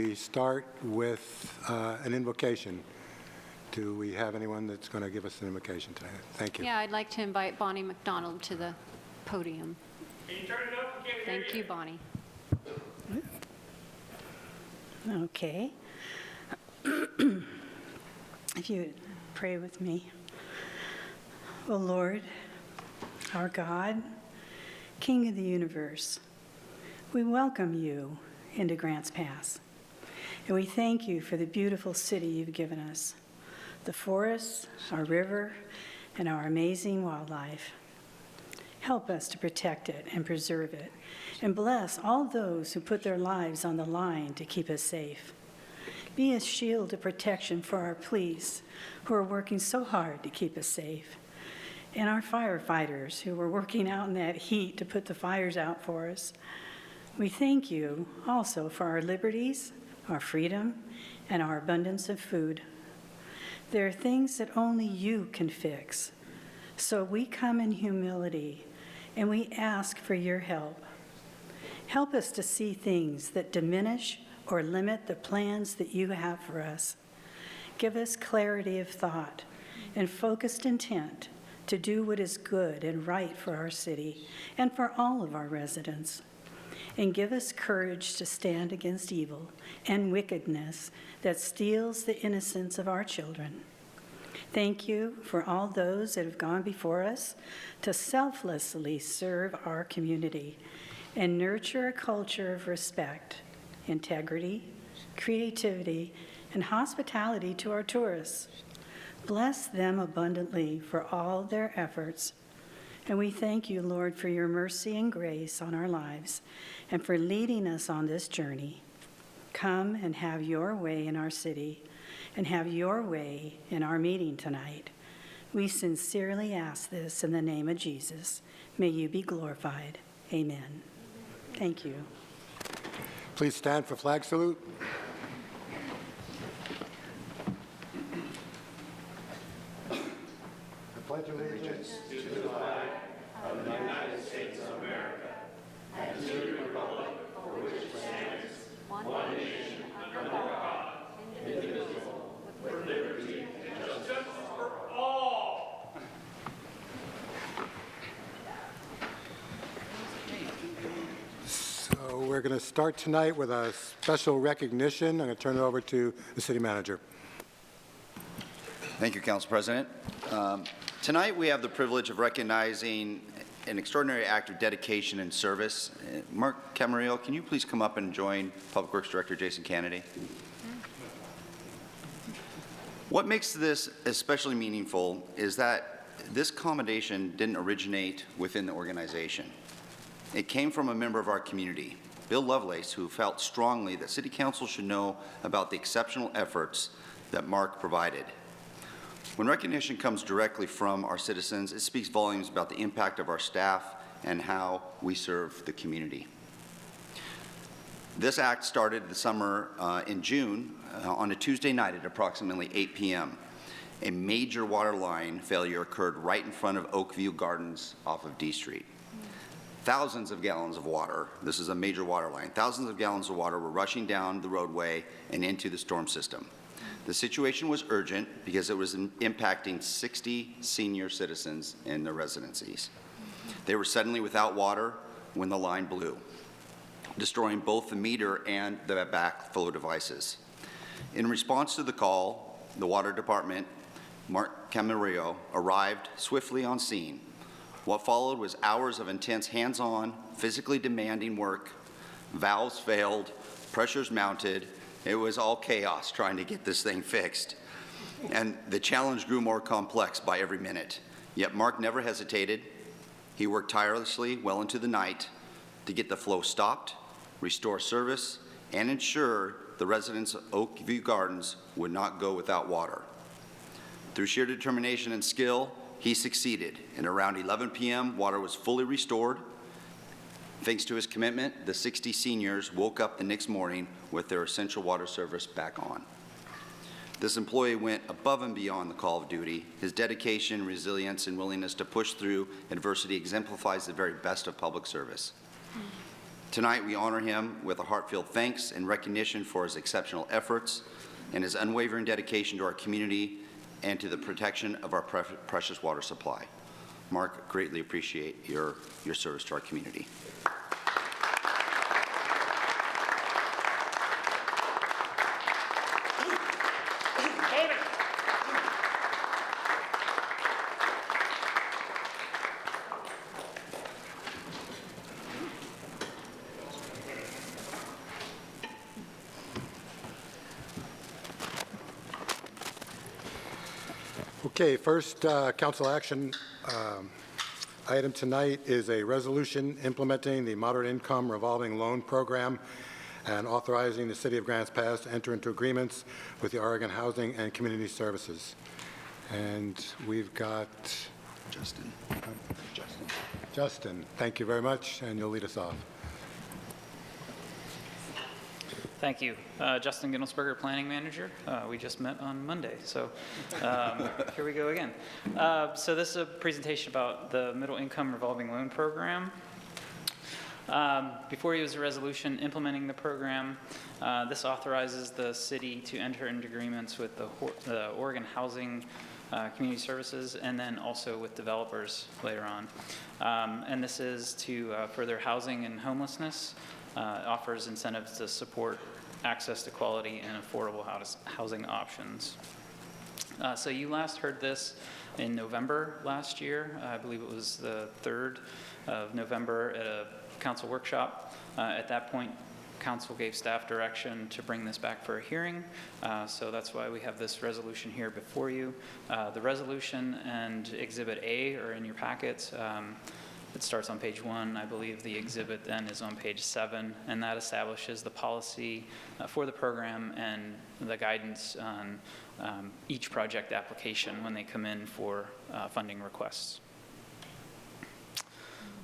We start with an invocation. Do we have anyone that's going to give us an invocation tonight? Thank you. Yeah, I'd like to invite Bonnie McDonald to the podium. Can you turn it up? Thank you, Bonnie. Okay. If you would pray with me. O Lord, our God, King of the universe, we welcome you into Grants Pass. And we thank you for the beautiful city you've given us, the forests, our river, and our amazing wildlife. Help us to protect it and preserve it, and bless all those who put their lives on the line to keep us safe. Be a shield of protection for our police who are working so hard to keep us safe, and our firefighters who are working out in that heat to put the fires out for us. We thank you also for our liberties, our freedom, and our abundance of food. There are things that only you can fix. So we come in humility and we ask for your help. Help us to see things that diminish or limit the plans that you have for us. Give us clarity of thought and focused intent to do what is good and right for our city and for all of our residents. And give us courage to stand against evil and wickedness that steals the innocence of our children. Thank you for all those that have gone before us to selflessly serve our community and nurture a culture of respect, integrity, creativity, and hospitality to our tourists. Bless them abundantly for all their efforts. And we thank you, Lord, for your mercy and grace on our lives and for leading us on this journey. Come and have your way in our city and have your way in our meeting tonight. We sincerely ask this in the name of Jesus. May you be glorified. Amen. Thank you. Please stand for flag salute. I pledge allegiance to the flag of the United States of America and to the republic for which it stands, one nation, under God, indivisible, with liberty and justice for all. So we're going to start tonight with a special recognition. I'm going to turn it over to the city manager. Thank you, Council President. Tonight we have the privilege of recognizing an extraordinary act of dedication and service. Mark Camarillo, can you please come up and join Public Works Director Jason Kennedy? What makes this especially meaningful is that this commendation didn't originate within the organization. It came from a member of our community, Bill Lovelace, who felt strongly that City Council should know about the exceptional efforts that Mark provided. When recognition comes directly from our citizens, it speaks volumes about the impact of our staff and how we serve the community. This act started the summer in June on a Tuesday night at approximately 8 p.m. A major water line failure occurred right in front of Oakview Gardens off of D Street. Thousands of gallons of water, this is a major water line, thousands of gallons of water were rushing down the roadway and into the storm system. The situation was urgent because it was impacting 60 senior citizens in their residencies. They were suddenly without water when the line blew, destroying both the meter and the backflow devices. In response to the call, the water department, Mark Camarillo, arrived swiftly on scene. What followed was hours of intense hands-on, physically demanding work. Valves failed, pressures mounted. It was all chaos trying to get this thing fixed. And the challenge grew more complex by every minute. Yet Mark never hesitated. He worked tirelessly well into the night to get the flow stopped, restore service, and ensure the residents of Oakview Gardens would not go without water. Through sheer determination and skill, he succeeded, and around 11 p.m., water was fully restored. Thanks to his commitment, the 60 seniors woke up the next morning with their essential water service back on. This employee went above and beyond the call of duty. His dedication, resilience, and willingness to push through adversity exemplifies the very best of public service. Tonight, we honor him with a heartfelt thanks and recognition for his exceptional efforts and his unwavering dedication to our community and to the protection of our precious water supply. Mark, greatly appreciate your service to our community. Okay, first council action item tonight is a resolution implementing the moderate income revolving loan program and authorizing the City of Grants Pass to enter into agreements with the Oregon Housing and Community Services. And we've got Justin. Justin. Thank you very much, and you'll lead us off. Thank you. Justin Ginnelsberger, Planning Manager. We just met on Monday, so here we go again. So this is a presentation about the Middle Income Revolving Loan Program. Before you is a resolution implementing the program. This authorizes the city to enter into agreements with the Oregon Housing Community Services, and then also with developers later on. And this is to further housing and homelessness. Offers incentives to support access to quality and affordable housing options. So you last heard this in November last year. I believe it was the 3rd of November at a council workshop. At that point, council gave staff direction to bring this back for a hearing. So that's why we have this resolution here before you. The resolution and Exhibit A are in your packets. It starts on page 1. I believe the exhibit then is on page 7, and that establishes the policy for the program and the guidance on each project application when they come in for funding requests.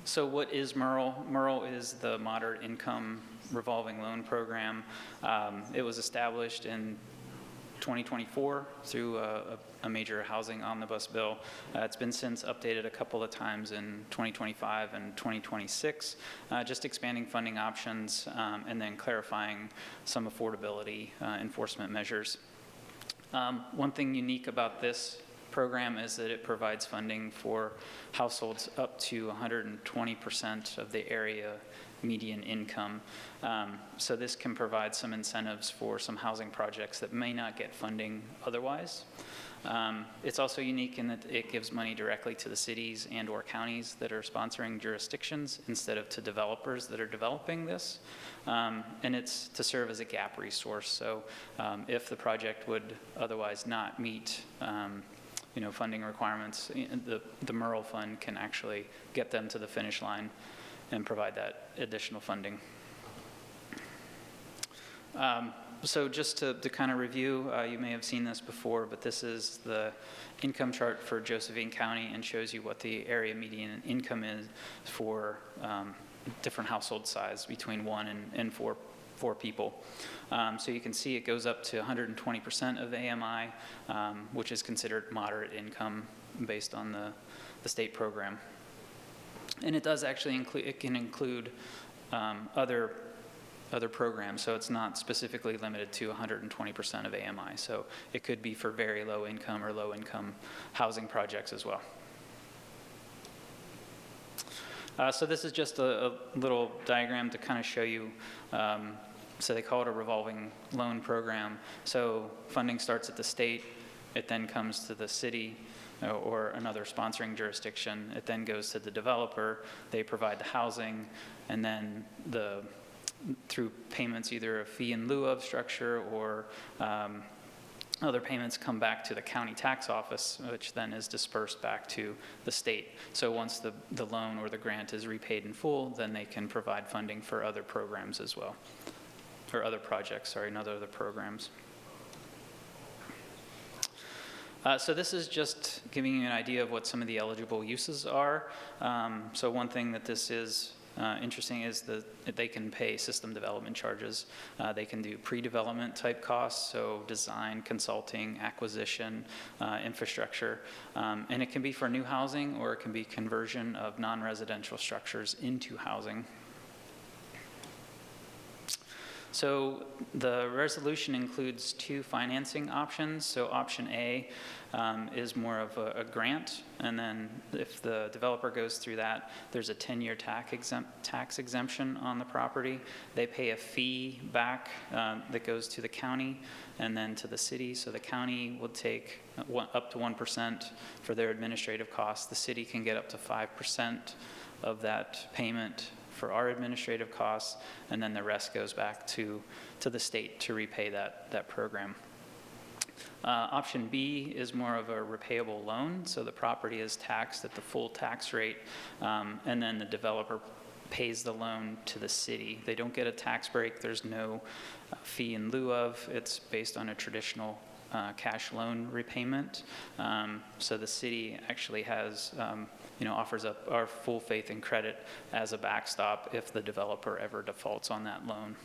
So what is MIRL? MIRL is the Moderate Income Revolving Loan Program. It was established in 2024 through a major housing omnibus bill. It's been since updated a couple of times in 2025 and 2026, just expanding funding options and then clarifying some affordability enforcement measures. One thing unique about this program is that it provides funding for households up to 120% of the area median income. So this can provide some incentives for some housing projects that may not get funding otherwise. It's also unique in that it gives money directly to the cities and or counties that are sponsoring jurisdictions instead of to developers that are developing this. And it's to serve as a gap resource. So if the project would otherwise not meet funding requirements, the MIRL fund can actually get them to the finish line and provide that additional funding. So just to kind of review, you may have seen this before, but this is the income chart for Josephine County and shows you what the area median income is for different household size between 1 and 4 people. So you can see it goes up to 120% of AMI, which is considered moderate income based on the state program. And it does actually include other programs, so it's not specifically limited to 120% of AMI. So it could be for very low income or low income housing projects as well. So this is just a little diagram to kind of show you, so they call it a revolving loan program. So funding starts at the state, it then comes to the city, or another sponsoring jurisdiction. It then goes to the developer. They provide the housing, and then through payments, either a fee in lieu of structure or other payments come back to the county tax office, which then is dispersed back to the state. So once the loan or the grant is repaid in full, then they can provide funding for other programs as well, or other projects, sorry, not other programs. So this is just giving you an idea of what some of the eligible uses are. So one thing that this is interesting is that they can pay system development charges. They can do pre-development type costs, so design, consulting, acquisition, infrastructure. And it can be for new housing, or it can be conversion of non-residential structures into housing. So the resolution includes two financing options. So option A is more of a grant, and then if the developer goes through that, there's a 10-year tax exemption on the property. They pay a fee back that goes to the county and then to the city. So the county will take up to 1% for their administrative costs. The city can get up to 5% of that payment for our administrative costs, and then the rest goes back to the state to repay that program. Option B is more of a repayable loan, so the property is taxed at the full tax rate, and then the developer pays the loan to the city. They don't get a tax break. There's no fee in lieu of. It's based on a traditional cash loan repayment. So the city actually has, offers up our full faith and credit as a backstop if the developer ever defaults on that loan.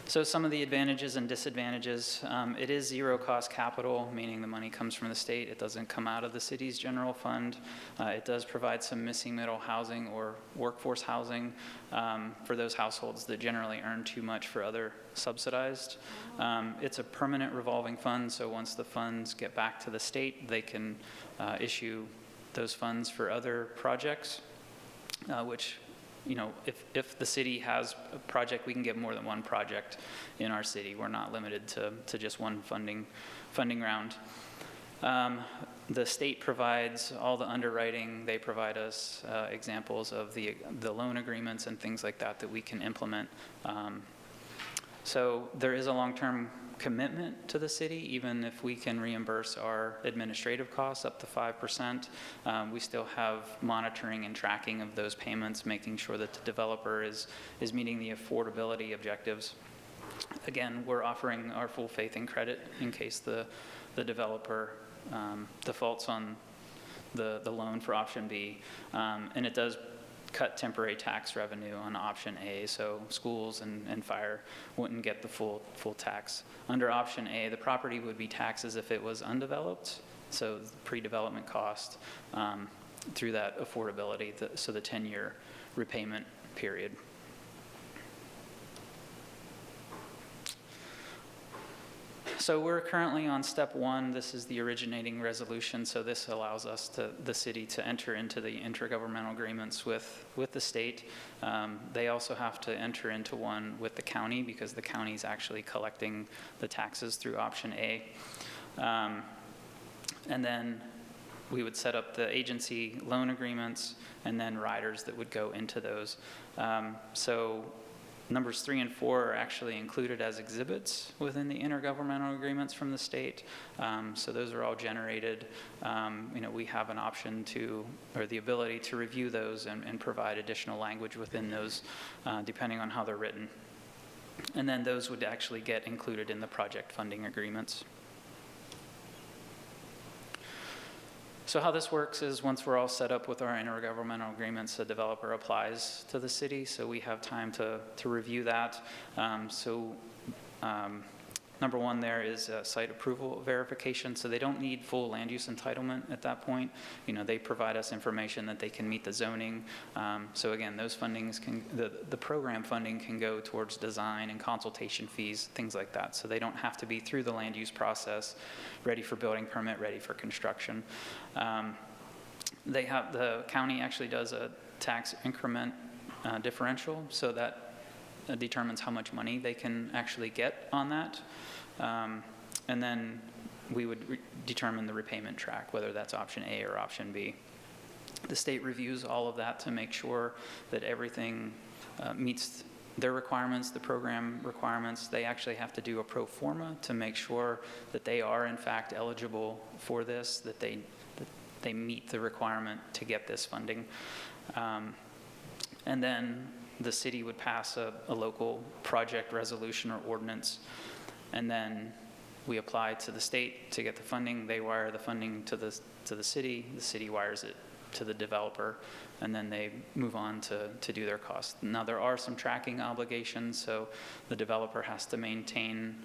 So some of the advantages and disadvantages, it is zero cost capital, meaning the money comes from the state. It doesn't come out of the city's general fund. It does provide some missing middle housing or workforce housing for those households that generally earn too much for other subsidized. It's a permanent revolving fund, so once the funds get back to the state, they can issue those funds for other projects, which if the city has a project, we can get more than one project in our city. We're not limited to just one funding round. The state provides all the underwriting. They provide us examples of the loan agreements and things like that we can implement. So there is a long-term commitment to the city. Even if we can reimburse our administrative costs up to 5%, we still have monitoring and tracking of those payments, making sure that the developer is meeting the affordability objectives. Again, we're offering our full faith and credit in case the developer defaults on the loan for option B, and it does cut temporary tax revenue on option A, so schools and fire wouldn't get the full tax. Under option A, the property would be taxed as if it was undeveloped, so pre-development cost through that affordability, so the 10-year repayment period. So we're currently on step 1. This is the originating resolution. So this allows us the city to enter into the intergovernmental agreements with the state. They also have to enter into one with the county because the county is actually collecting the taxes through option A. And then we would set up the agency loan agreements and then riders that would go into those. So numbers 3 and 4 are actually included as exhibits within the intergovernmental agreements from the state. So those are all generated. We have an option or the ability to review those and provide additional language within those, depending on how they're written. And then those would actually get included in the project funding agreements. So how this works is once we're all set up with our intergovernmental agreements, the developer applies to the city, so we have time to review that. Number 1 there is site approval verification, so they don't need full land use entitlement at that point. They provide us information that they can meet the zoning. So again, those fundings the program funding can go towards design and consultation fees, things like that. So they don't have to be through the land use process, ready for building permit, ready for construction. The county actually does a tax increment differential, so that determines how much money they can actually get on that. And then we would determine the repayment track, whether that's option A or option B. The state reviews all of that to make sure that everything meets their requirements, the program requirements. They actually have to do a pro forma to make sure that they are in fact eligible for this, that they meet the requirement to get this funding. And then the city would pass a local project resolution or ordinance, and then we apply to the state to get the funding. They wire the funding to the city wires it to the developer, and then they move on to do their costs. Now there are some tracking obligations, so the developer has to maintain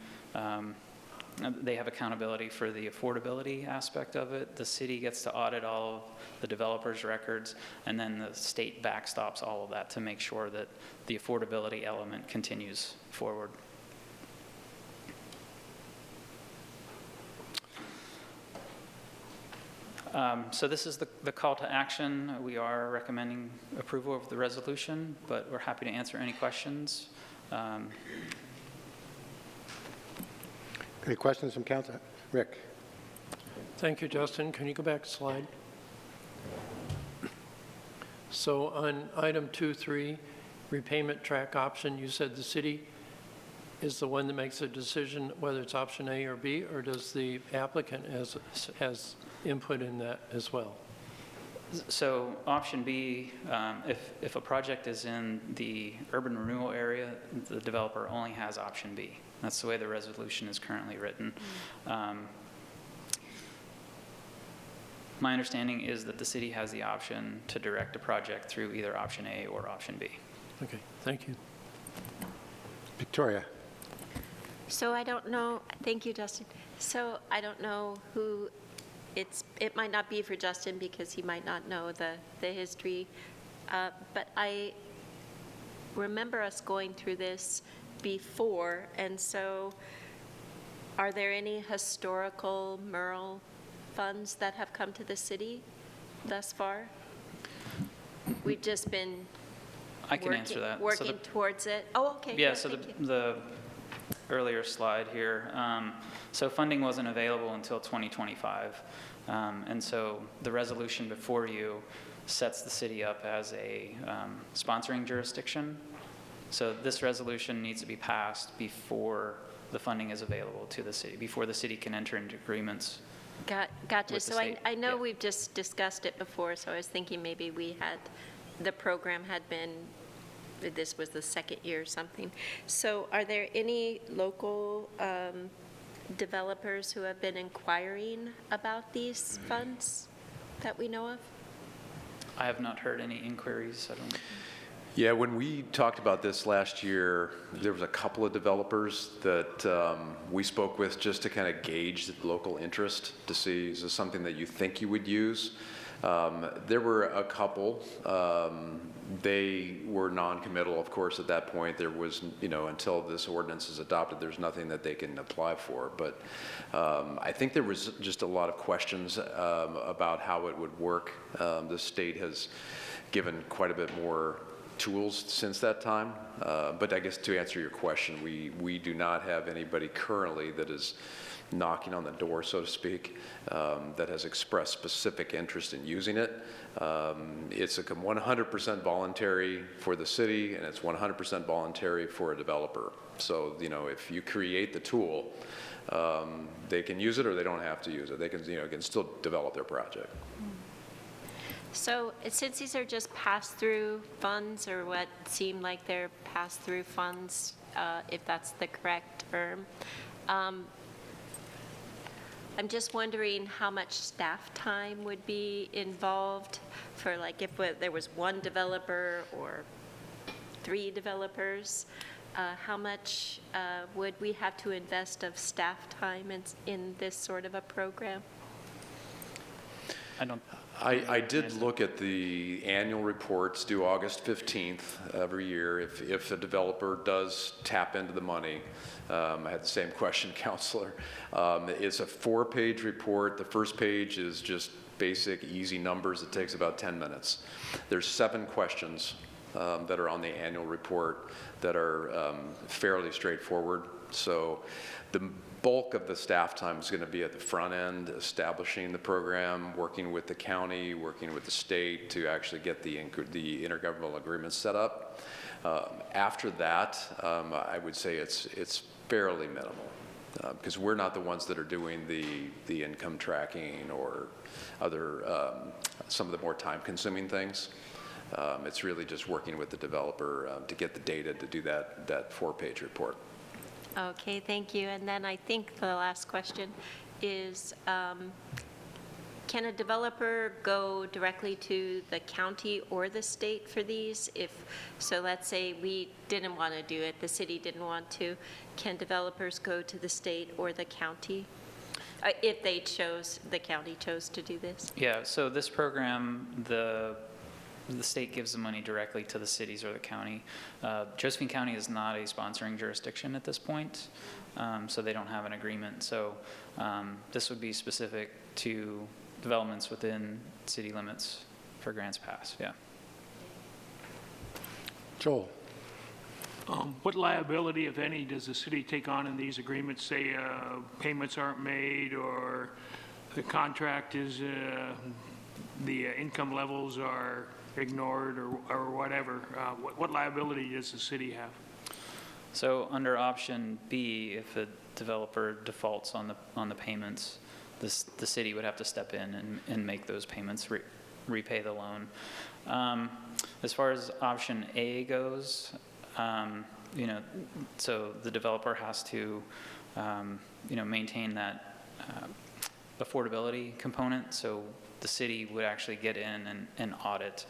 they have accountability for the affordability aspect of it. The city gets to audit all of the developers' records, and then the state backstops all of that to make sure that the affordability element continues forward. So this is the call to action. We are recommending approval of the resolution, but we're happy to answer any questions. Any questions from council? Rick? Thank you, Justin. Can you go back a slide? So on item 2.3, repayment track option, you said the city is the one that makes a decision whether it's option A or B, or does the applicant has input in that as well? So option B, if a project is in the urban renewal area, the developer only has option B. That's the way the resolution is currently written. My understanding is that the city has the option to direct a project through either option A or option B. Okay, thank you. Victoria? So I don't know, thank you, Justin. So I don't know who, it might not be for Justin because he might not know the history, but I remember us going through this before, and so are there any historical Merle funds that have come to the city thus far? We've just been I can answer that. working towards it. Oh, okay. Yeah, good, so thank you. the earlier slide here. So funding wasn't available until 2025. And so the resolution before you sets the city up as a sponsoring jurisdiction. So this resolution needs to be passed before the funding is available to the city, before the city can enter into agreements. Gotcha. with the So state. I know Yeah. we've just discussed it before, so I was thinking maybe the program had been, this was the second year or something. So are there any local developers who have been inquiring about these funds that we know of? I have not heard any inquiries. I don't. Yeah, when we talked about this last year, there was a couple of developers that we spoke with just to kind of gauge the local interest to see, is this something that you think you would use? There were a couple. They were non-committal, of course, at that point. There was, until this ordinance is adopted, there's nothing that they can apply for. But I think there was just a lot of questions about how it would work. The state has given quite a bit more tools since that time. But I guess to answer your question, we do not have anybody currently that is knocking on the door, so to speak, that has expressed specific interest in using it. It's 100% voluntary for the city, and it's 100% voluntary for a developer. So, if you create the tool, they can use it or they don't have to use it. They can still develop their project. So since these are just pass-through funds, or what seem like they're pass-through funds, if that's the correct term, I'm just wondering how much staff time would be involved for, like, if there was one developer or 3 developers, how much would we have to invest of staff time in this sort of a program? I did look at the annual reports due August 15th every year. If a developer does tap into the money, I had the same question, Counselor. It's a 4-page report. The first page is just basic, easy numbers. It takes about 10 minutes. There's 7 questions that are on the annual report that are fairly straightforward. So the bulk of the staff time is going to be at the front end, establishing the program, working with the county, working with the state to actually get the intergovernmental agreements set up. After that, I would say it's fairly minimal because we're not the ones that are doing the income tracking or other some of the more time-consuming things. It's really just working with the developer to get the data to do that 4-page report. Okay, thank you. And then I think the last question is, can a developer go directly to the county or the state for these? So let's say we didn't want to do it, the city didn't want to, can developers go to the state or the county? If the county chose to do this? Yeah, so this program, the state gives the money directly to the cities or the county. Josephine County is not a sponsoring jurisdiction at this point, so they don't have an agreement. So this would be specific to developments within city limits for Grants Pass, yeah. Joel? What liability, if any, does the city take on in these agreements? Say payments aren't made, or the contract is, the income levels are ignored, or whatever. What liability does the city have? So under option B, if a developer defaults on the payments, the city would have to step in and make those payments, repay the loan. As far as option A goes, so the developer has to, maintain that affordability component. So the city would actually get in and audit.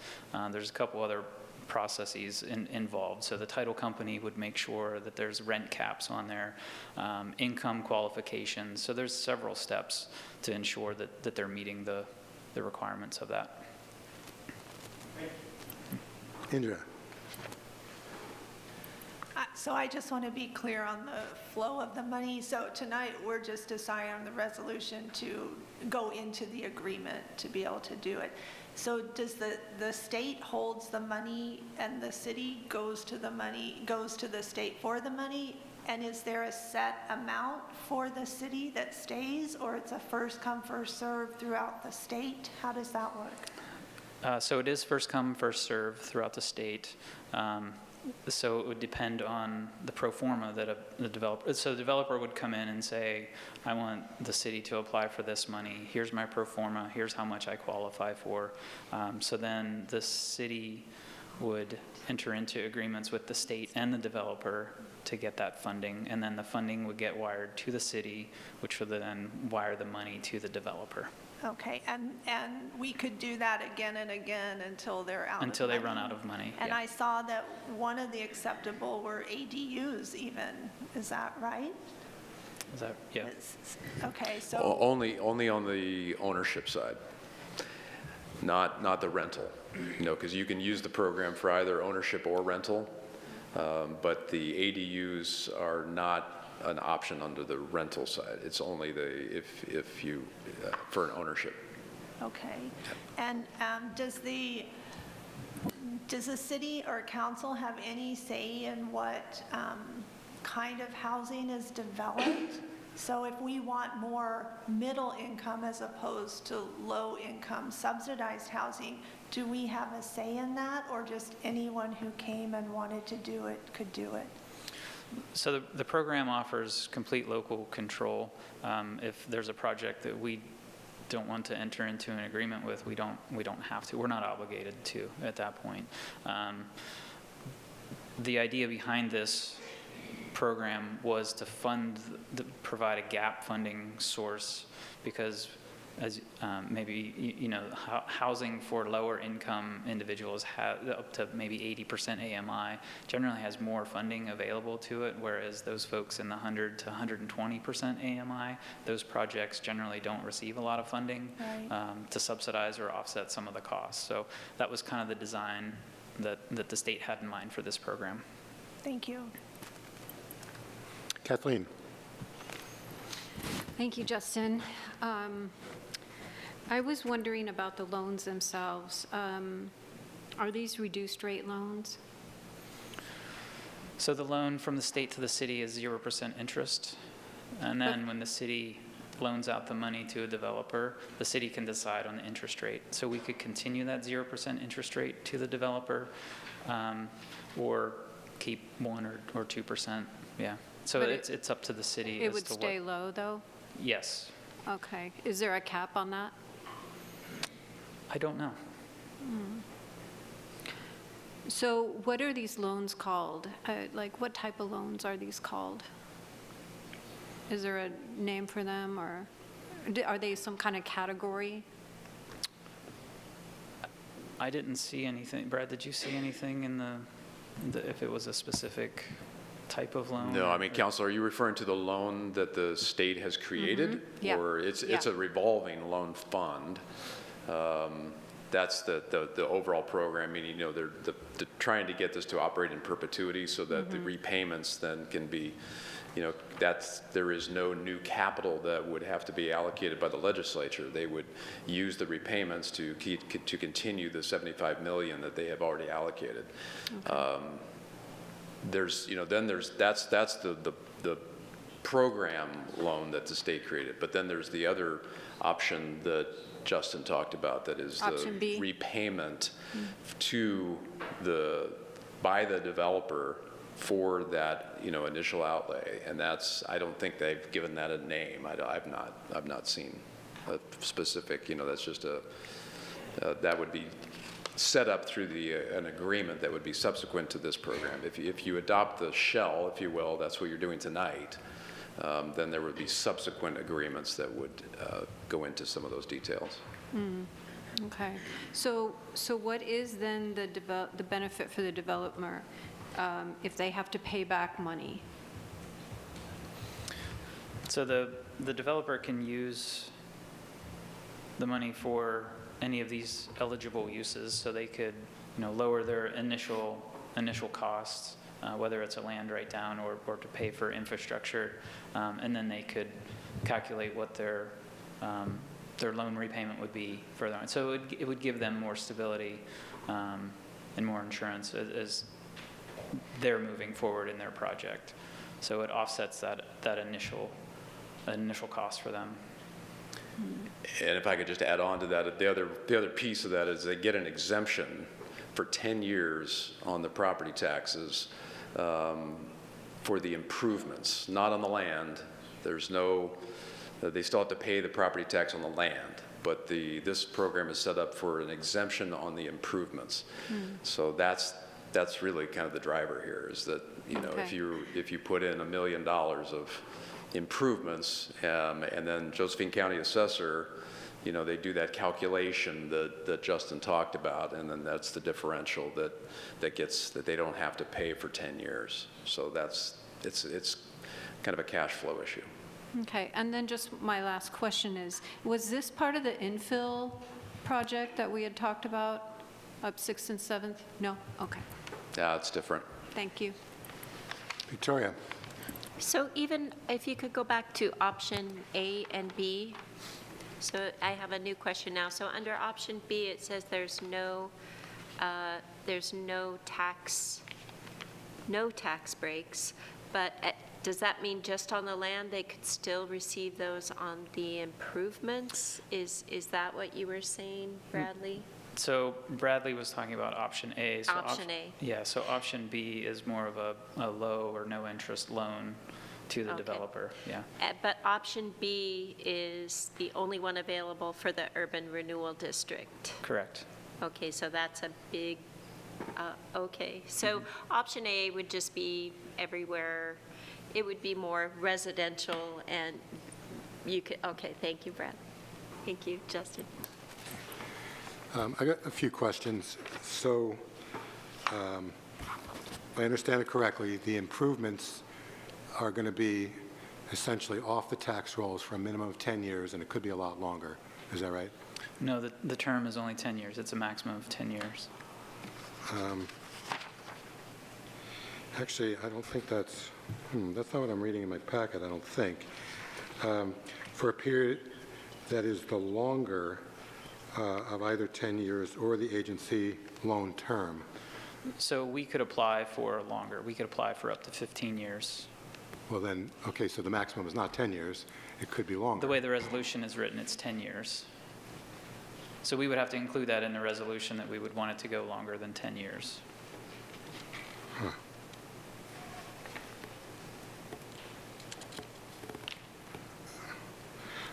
There's a couple other processes involved. So the title company would make sure that there's rent caps on there, income qualifications. So there's several steps to ensure that they're meeting the requirements of that. Indra? So I just want to be clear on the flow of the money. So tonight, we're just deciding on the resolution to go into the agreement to be able to do it. So does the state holds the money and the city goes to the state for the money? And is there a set amount for the city that stays, or it's a first come, first serve throughout the state? How does that work? So it is first come, first serve throughout the state. So it would depend on the pro forma that the developer, so the developer would come in and say, I want the city to apply for this money. Here's my pro forma. Here's how much I qualify for. So then the city would enter into agreements with the state and the developer to get that funding. And then the funding would get wired to the city, which would then wire the money to the developer. Okay, and we could do that again and again until they're out of money? Until they run out of money, And yeah. I saw that one of the acceptable were ADUs even, is that right? Is that, yeah. Okay, so, Only on the ownership side, not the rental, because you can use the program for either ownership or rental, but the ADUs are not an option under the rental side. It's only if you, for an ownership. okay. And does the city or council have any say in what kind of housing is developed? So if we want more middle income as opposed to low income subsidized housing, do we have a say in that, or just anyone who came and wanted to do it could do it? So the program offers complete local control. If there's a project that we don't want to enter into an agreement with, we don't have to. We're not obligated to at that point. The idea behind this program was to provide a gap funding source, because as maybe housing for lower income individuals have up to maybe 80% AMI generally has more funding available to it, whereas those folks in the 100 to 120% AMI, those projects generally don't receive a lot of funding to subsidize or offset some of the costs. So that was kind of the design that the state had in mind for this program. Thank you. Kathleen? Thank you, Justin. I was wondering about the loans themselves. Are these reduced rate loans? So the loan from the state to the city is 0% interest. And then when the city loans out the money to a developer, the city can decide on the interest rate. So we could continue that 0% interest rate to the developer, or keep 1 or 2%, yeah. So But it's up to the city It as would to stay what. low, though? Yes. Okay. Is there a cap on that? I don't know. So what are these loans called? Like, what type of loans are these called? Is there a name for them, or are they some kind of category? I didn't see anything. Brad, did you see anything in if it was a specific type of loan? No, I mean, Counselor, are you referring to the loan that the state has created? Yeah. Or it's Yeah. a revolving loan fund? That's the overall program, meaning, they're trying to get this to operate in perpetuity so that the repayments then can be, there is no new capital that would have to be allocated by the legislature. They would use the repayments to continue the 75 million that they have already allocated. Okay. That's the program loan that the state created. But then there's the other option that Justin talked about, that is Option the B. repayment by the developer for that, initial outlay. And I don't think they've given that a name. I've not seen a specific, that's just that would be set up through an agreement that would be subsequent to this program. If you adopt the shell, if you will, that's what you're doing tonight, then there would be subsequent agreements that would go into some of those details. Okay. So what is then the benefit for the developer if they have to pay back money? So the developer can use the money for any of these eligible uses, so they could, lower their initial costs, whether it's a land write-down or to pay for infrastructure, and then they could calculate what their loan repayment would be further on. So it would give them more stability and more insurance as they're moving forward in their project. So it offsets that initial cost for them. And if I could just add on to that, the other piece of that is they get an exemption for 10 years on the property taxes for the improvements, not on the land. They still have to pay the property tax on the land, but this program is set up for an exemption on the improvements. So that's really kind of the driver here, is that, if you put in $1 million of improvements, and then Josephine County Assessor, they do that calculation that Justin talked about, and then that's the differential that they don't have to pay for 10 years. So it's kind of a cash flow issue. Okay, and then just my last question is, was this part of the infill project that we had talked about, up 6th and 7th? No? Okay, Yeah, it's different. thank you. Victoria? So even if you could go back to option A and B, so I have a new question now. So under option B, it says there's no tax breaks, but does that mean just on the land they could still receive those on the improvements? Is that what you were saying, Bradley? So Bradley was talking about option A. So Option A. Yeah, so option B is more of a low or no interest loan to the Okay. developer, yeah. But option B is the only one available for the urban renewal district. Correct. Okay, so that's a big, okay. So option A would just be everywhere. It would be more residential, and you could, okay, thank you, Brad. Thank you, Justin. I got a few questions. So, if I understand it correctly, the improvements are going to be essentially off the tax rolls for a minimum of 10 years, and it could be a lot longer. Is that right? No, the term is only 10 years. It's a maximum of 10 years. Actually, I don't think that's not what I'm reading in my packet, I don't think. For a period that is the longer of either 10 years or the agency loan term. So we could apply for longer. We could apply for up to 15 years. Well then, okay, so the maximum is not 10 years, it could be longer. The way the resolution is written, it's 10 years. So we would have to include that in the resolution, that we would want it to go longer than 10 years. Huh.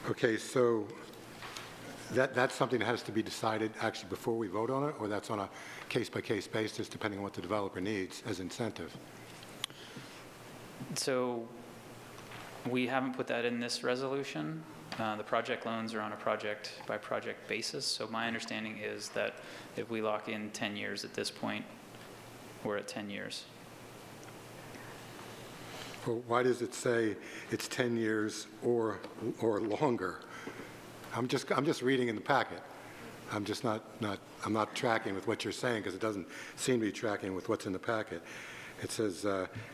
Okay, so that's something that has to be decided actually before we vote on it, or that's on a case-by-case basis depending on what the developer needs as incentive? So we haven't put that in this resolution. The project loans are on a project-by-project basis, so my understanding is that if we lock in 10 years at this point, we're at 10 years. Well, why does it say it's 10 years or longer? I'm just reading in the packet. I'm just not I'm not tracking with what you're saying because it doesn't seem to be tracking with what's in the packet. It says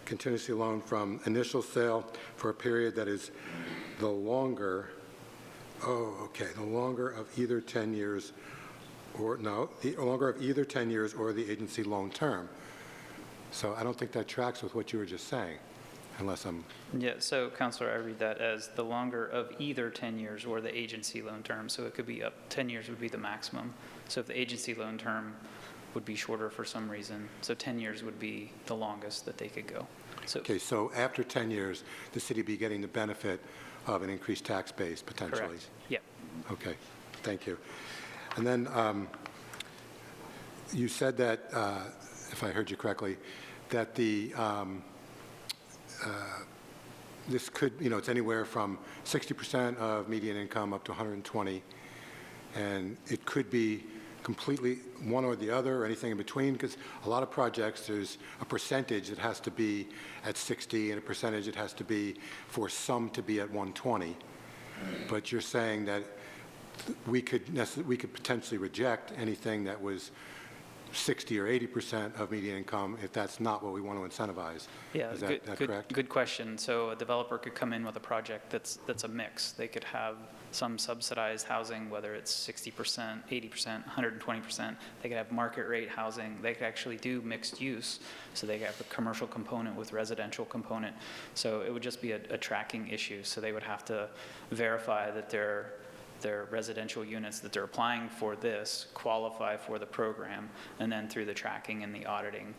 contingency loan from initial sale for a period that is the longer, the longer of either 10 years or, no, the longer of either 10 years or the agency loan term. So I don't think that tracks with what you were just saying, unless I'm... Yeah, so Counselor, I read that as the longer of either 10 years or the agency loan term. So it could be 10 years would be the maximum. So if the agency loan term would be shorter for some reason, so 10 years would be the longest that they could go. So, Okay, so after 10 years, the city be getting the benefit of an increased tax base potentially? correct. Yeah. Okay, thank you. And then you said that, if I heard you correctly, that the this could, it's anywhere from 60% of median income up to 120, and it could be completely one or the other or anything in between, because a lot of projects, there's a percentage that has to be at 60 and a percentage it has to be for some to be at 120. But you're saying that we could potentially reject anything that was 60 or 80% of median income if that's not what we want to incentivize. Yeah, Is that correct? good question. So a developer could come in with a project that's a mix. They could have some subsidized housing, whether it's 60%, 80%, 120%. They could have market rate housing. They could actually do mixed use. So they could have a commercial component with residential component. So it would just be a tracking issue. So they would have to verify that their residential units that they're applying for this qualify for the program, and then through the tracking and the auditing,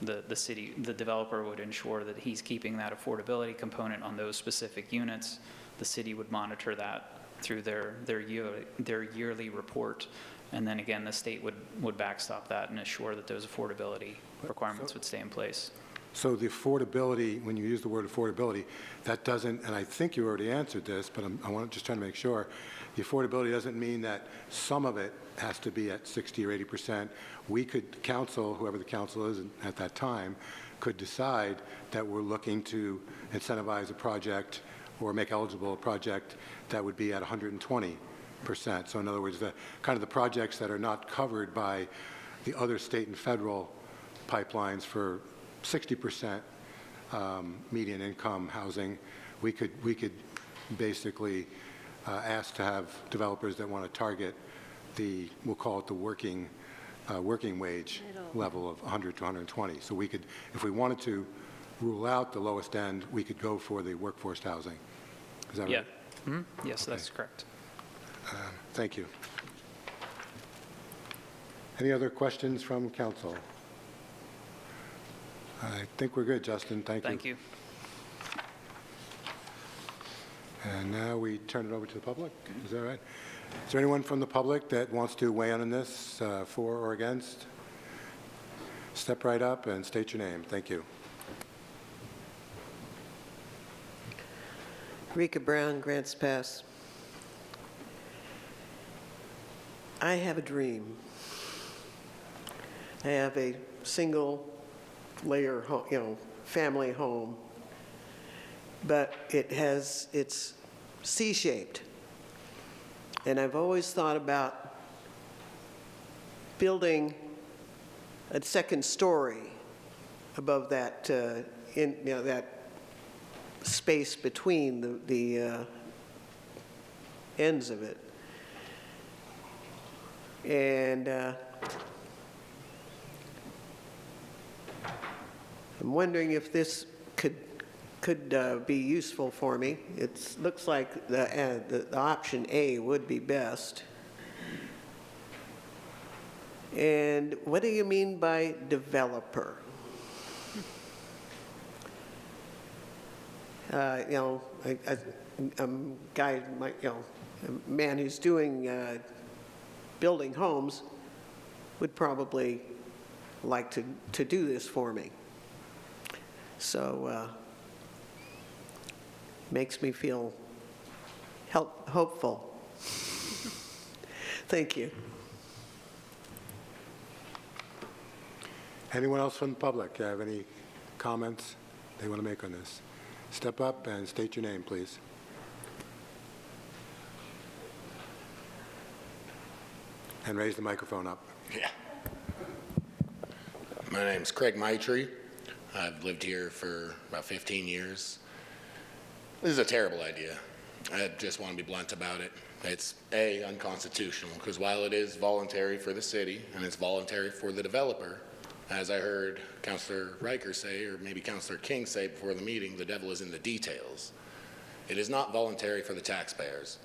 the developer would ensure that he's keeping that affordability component on those specific units. The city would monitor that through their yearly report, and then again, the state would backstop that and assure that those affordability requirements would stay in place. So the affordability, when you use the word affordability, that doesn't, and I think you already answered this, but I want to just try to make sure, the affordability doesn't mean that some of it has to be at 60 or 80%. We could, council, whoever the council is at that time, could decide that we're looking to incentivize a project or make eligible a project that would be at 120%. So in other words, the kind of the projects that are not covered by the other state and federal pipelines for 60% median income housing, we could basically ask to have developers that want to target we'll call it the working wage level of 100 to 120. So we could, if we wanted to rule out the lowest end, we could go for the workforce housing. Is that right? Yeah. Mm-hmm. Yes, that's correct. Thank you. Any other questions from council? I think we're good, Justin. Thank you. Thank you. And now we turn it over to the public. Is that right? Is there anyone from the public that wants to weigh in on this, for or against? Step right up and state your name. Thank you. Rika Brown, Grants Pass. I have a dream. I have a single layer home, family home, but it's C-shaped. And I've always thought about building a second story above that, that space between the ends of it. And I'm wondering if this could be useful for me. It looks like the option A would be best. And what do you mean by developer? A guy, a man who's doing building homes would probably like to do this for me. So makes me feel hopeful. Thank you. Anyone else from the public have any comments they want to make on this? Step up and state your name, please. And raise the microphone up. Yeah. My name's Craig Maitrey. I've lived here for about 15 years. This is a terrible idea. I just want to be blunt about it. It's A, unconstitutional, because while it is voluntary for the city and it's voluntary for the developer, as I heard Councilor Riker say, or maybe Councilor King say before the meeting, the devil is in the details. It is not voluntary for the taxpayers.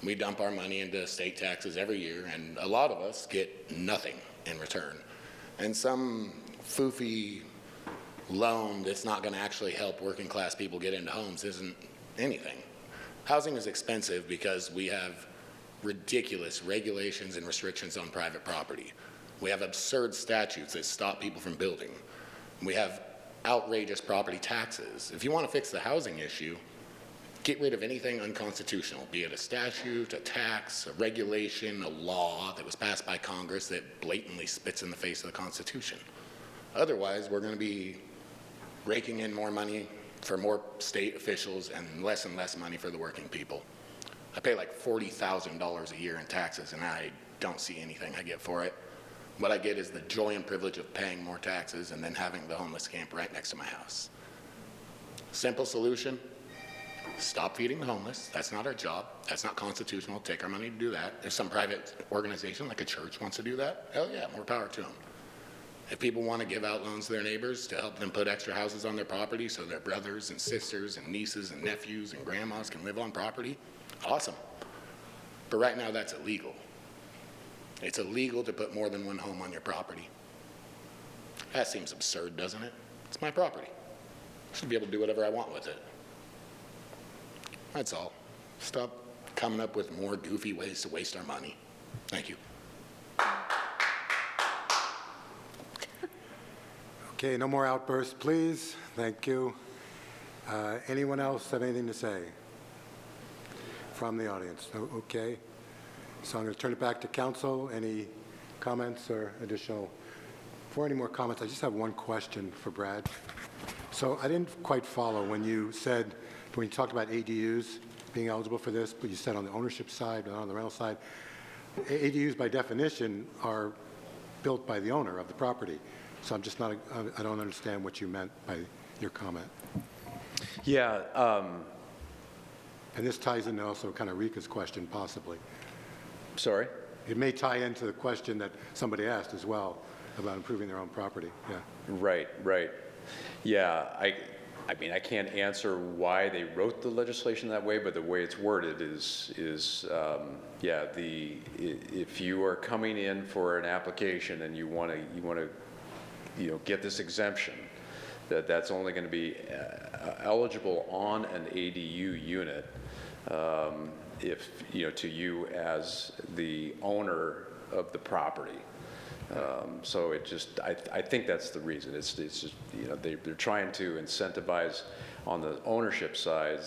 We dump our money into state taxes every year, and a lot of us get nothing in return. And some foofy loan that's not going to actually help working class people get into homes isn't anything. Housing is expensive because we have ridiculous regulations and restrictions on private property. We have absurd statutes that stop people from building. We have outrageous property taxes. If you want to fix the housing issue, get rid of anything unconstitutional, be it a statute, a tax, a regulation, a law that was passed by Congress that blatantly spits in the face of the Constitution. Otherwise, we're going to be raking in more money for more state officials and less money for the working people. I pay like $40,000 a year in taxes, and I don't see anything I get for it. What I get is the joy and privilege of paying more taxes and then having the homeless camp right next to my house. Simple solution, stop feeding the homeless. That's not our job. That's not constitutional. Take our money to do that. If some private organization like a church wants to do that, hell yeah, more power to them. If people want to give out loans to their neighbors to help them put extra houses on their property so their brothers and sisters and nieces and nephews and grandmas can live on property, awesome. But right now that's illegal. It's illegal to put more than one home on your property. That seems absurd, doesn't it? It's my property. I should be able to do whatever I want with it. That's all. Stop coming up with more goofy ways to waste our money. Thank you. Okay, no more outbursts, please. Thank you. Anyone else have anything to say from the audience? No? Okay. So I'm going to turn it back to council. Any comments or additional? Before any more comments, I just have one question for Brad. So I didn't quite follow when you talked about ADUs being eligible for this, but you said on the ownership side, not on the rental side. ADUs by definition are built by the owner of the property. So I don't understand what you meant by your comment. Yeah. And this ties into also kind of Rika's question, possibly. Sorry? It may tie into the question that somebody asked as well about improving their own property. Yeah. Right. Yeah, I mean, I can't answer why they wrote the legislation that way, but the way it's worded is if you are coming in for an application and you want to get this exemption, that's only going to be eligible on an ADU unit if to you as the owner of the property. So I think that's the reason. It's just, they're trying to incentivize on the ownership side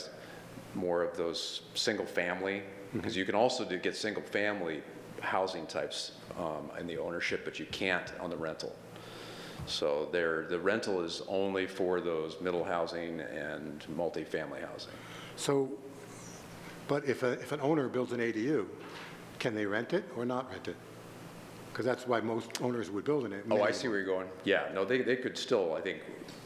more of those single family, because you can also get single family housing types in the ownership, but you can't on the rental. So the rental is only for those middle housing and multifamily housing. So, but if an owner builds an ADU, can they rent it or not rent it? Because that's why most owners would build it. Oh, I see where you're going. Yeah, no, they could still, I think,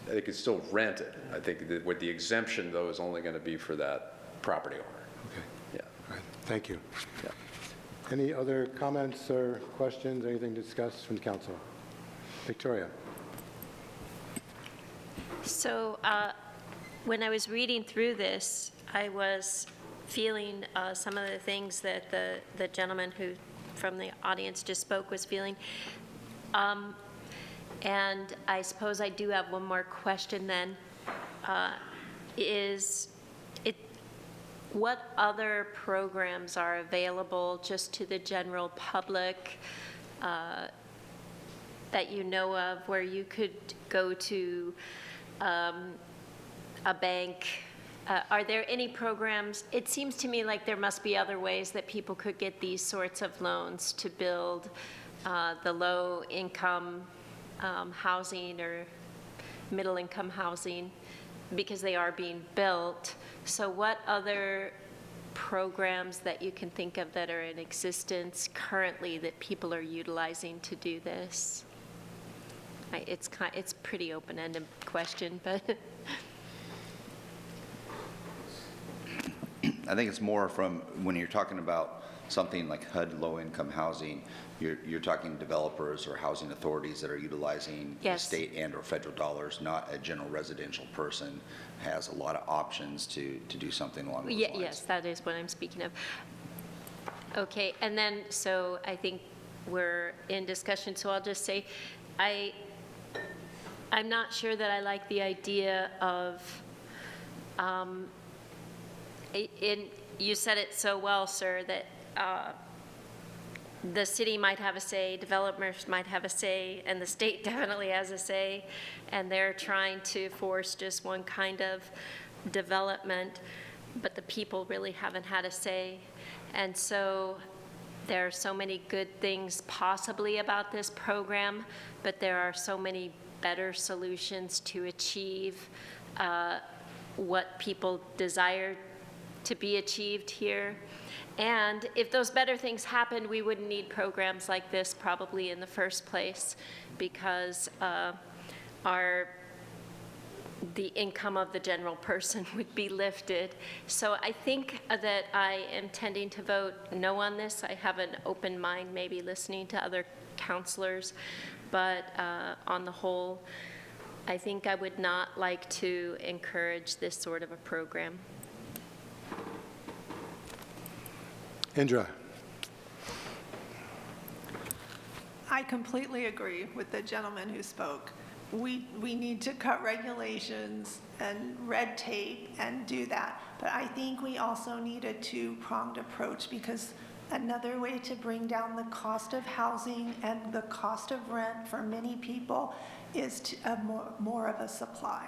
they could still rent it. I think that with the exemption, though, is only going to be for that property owner. Okay. Yeah. All right. Thank you. Yeah. Any other comments or questions, anything to discuss from the council? Victoria. So when I was reading through this, I was feeling some of the things that the gentleman who from the audience just spoke was feeling. And I suppose I do have one more question then. What other programs are available just to the general public that you know of, where you could go to a bank Are there any programs? It seems to me like there must be other ways that people could get these sorts of loans to build the low-income housing or middle-income housing, because they are being built. So what other programs that you can think of that are in existence currently that people are utilizing to do this? It's pretty open-ended question, but I think it's more from when you're talking about something like HUD low-income housing, you're talking developers or housing authorities that are utilizing Yes. state and or federal dollars, not a general residential person has a lot of options to do something along those lines. yes, that is what I'm speaking of. Okay, and then, so I think we're in discussion, so I'll just say, I'm not sure that I like the idea of, you said it so well, sir, that the city might have a say, developers might have a say, and the state definitely has a say, and they're trying to force just one kind of development, but the people really haven't had a say. And so there are so many good things possibly about this program, but there are so many better solutions to achieve what people desire to be achieved here. And if those better things happened, we wouldn't need programs like this probably in the first place, because the income of the general person would be lifted. So I think that I am tending to vote no on this. I have an open mind, maybe listening to other counselors, but on the whole, I think I would not like to encourage this sort of a program. Indra. I completely agree with the gentleman who spoke. We need to cut regulations and red tape and do that. But I think we also need a two-pronged approach, because another way to bring down the cost of housing and the cost of rent for many people is to more of a supply.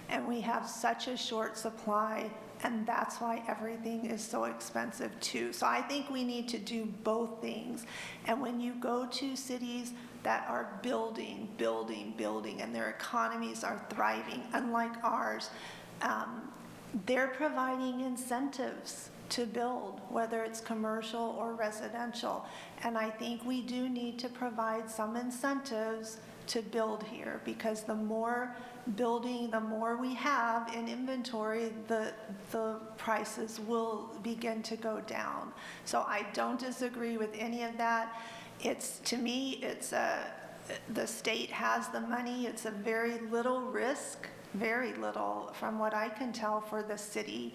And we have such a short supply, and that's why everything is so expensive too. So I think we need to do both things. And when you go to cities that are building, and their economies are thriving, unlike ours, they're providing incentives to build, whether it's commercial or residential. And I think we do need to provide some incentives to build here, because the more building, the more we have in inventory, the prices will begin to go down. So I don't disagree with any of that. To me, the state has the money. It's a very little risk, very little, from what I can tell, for the city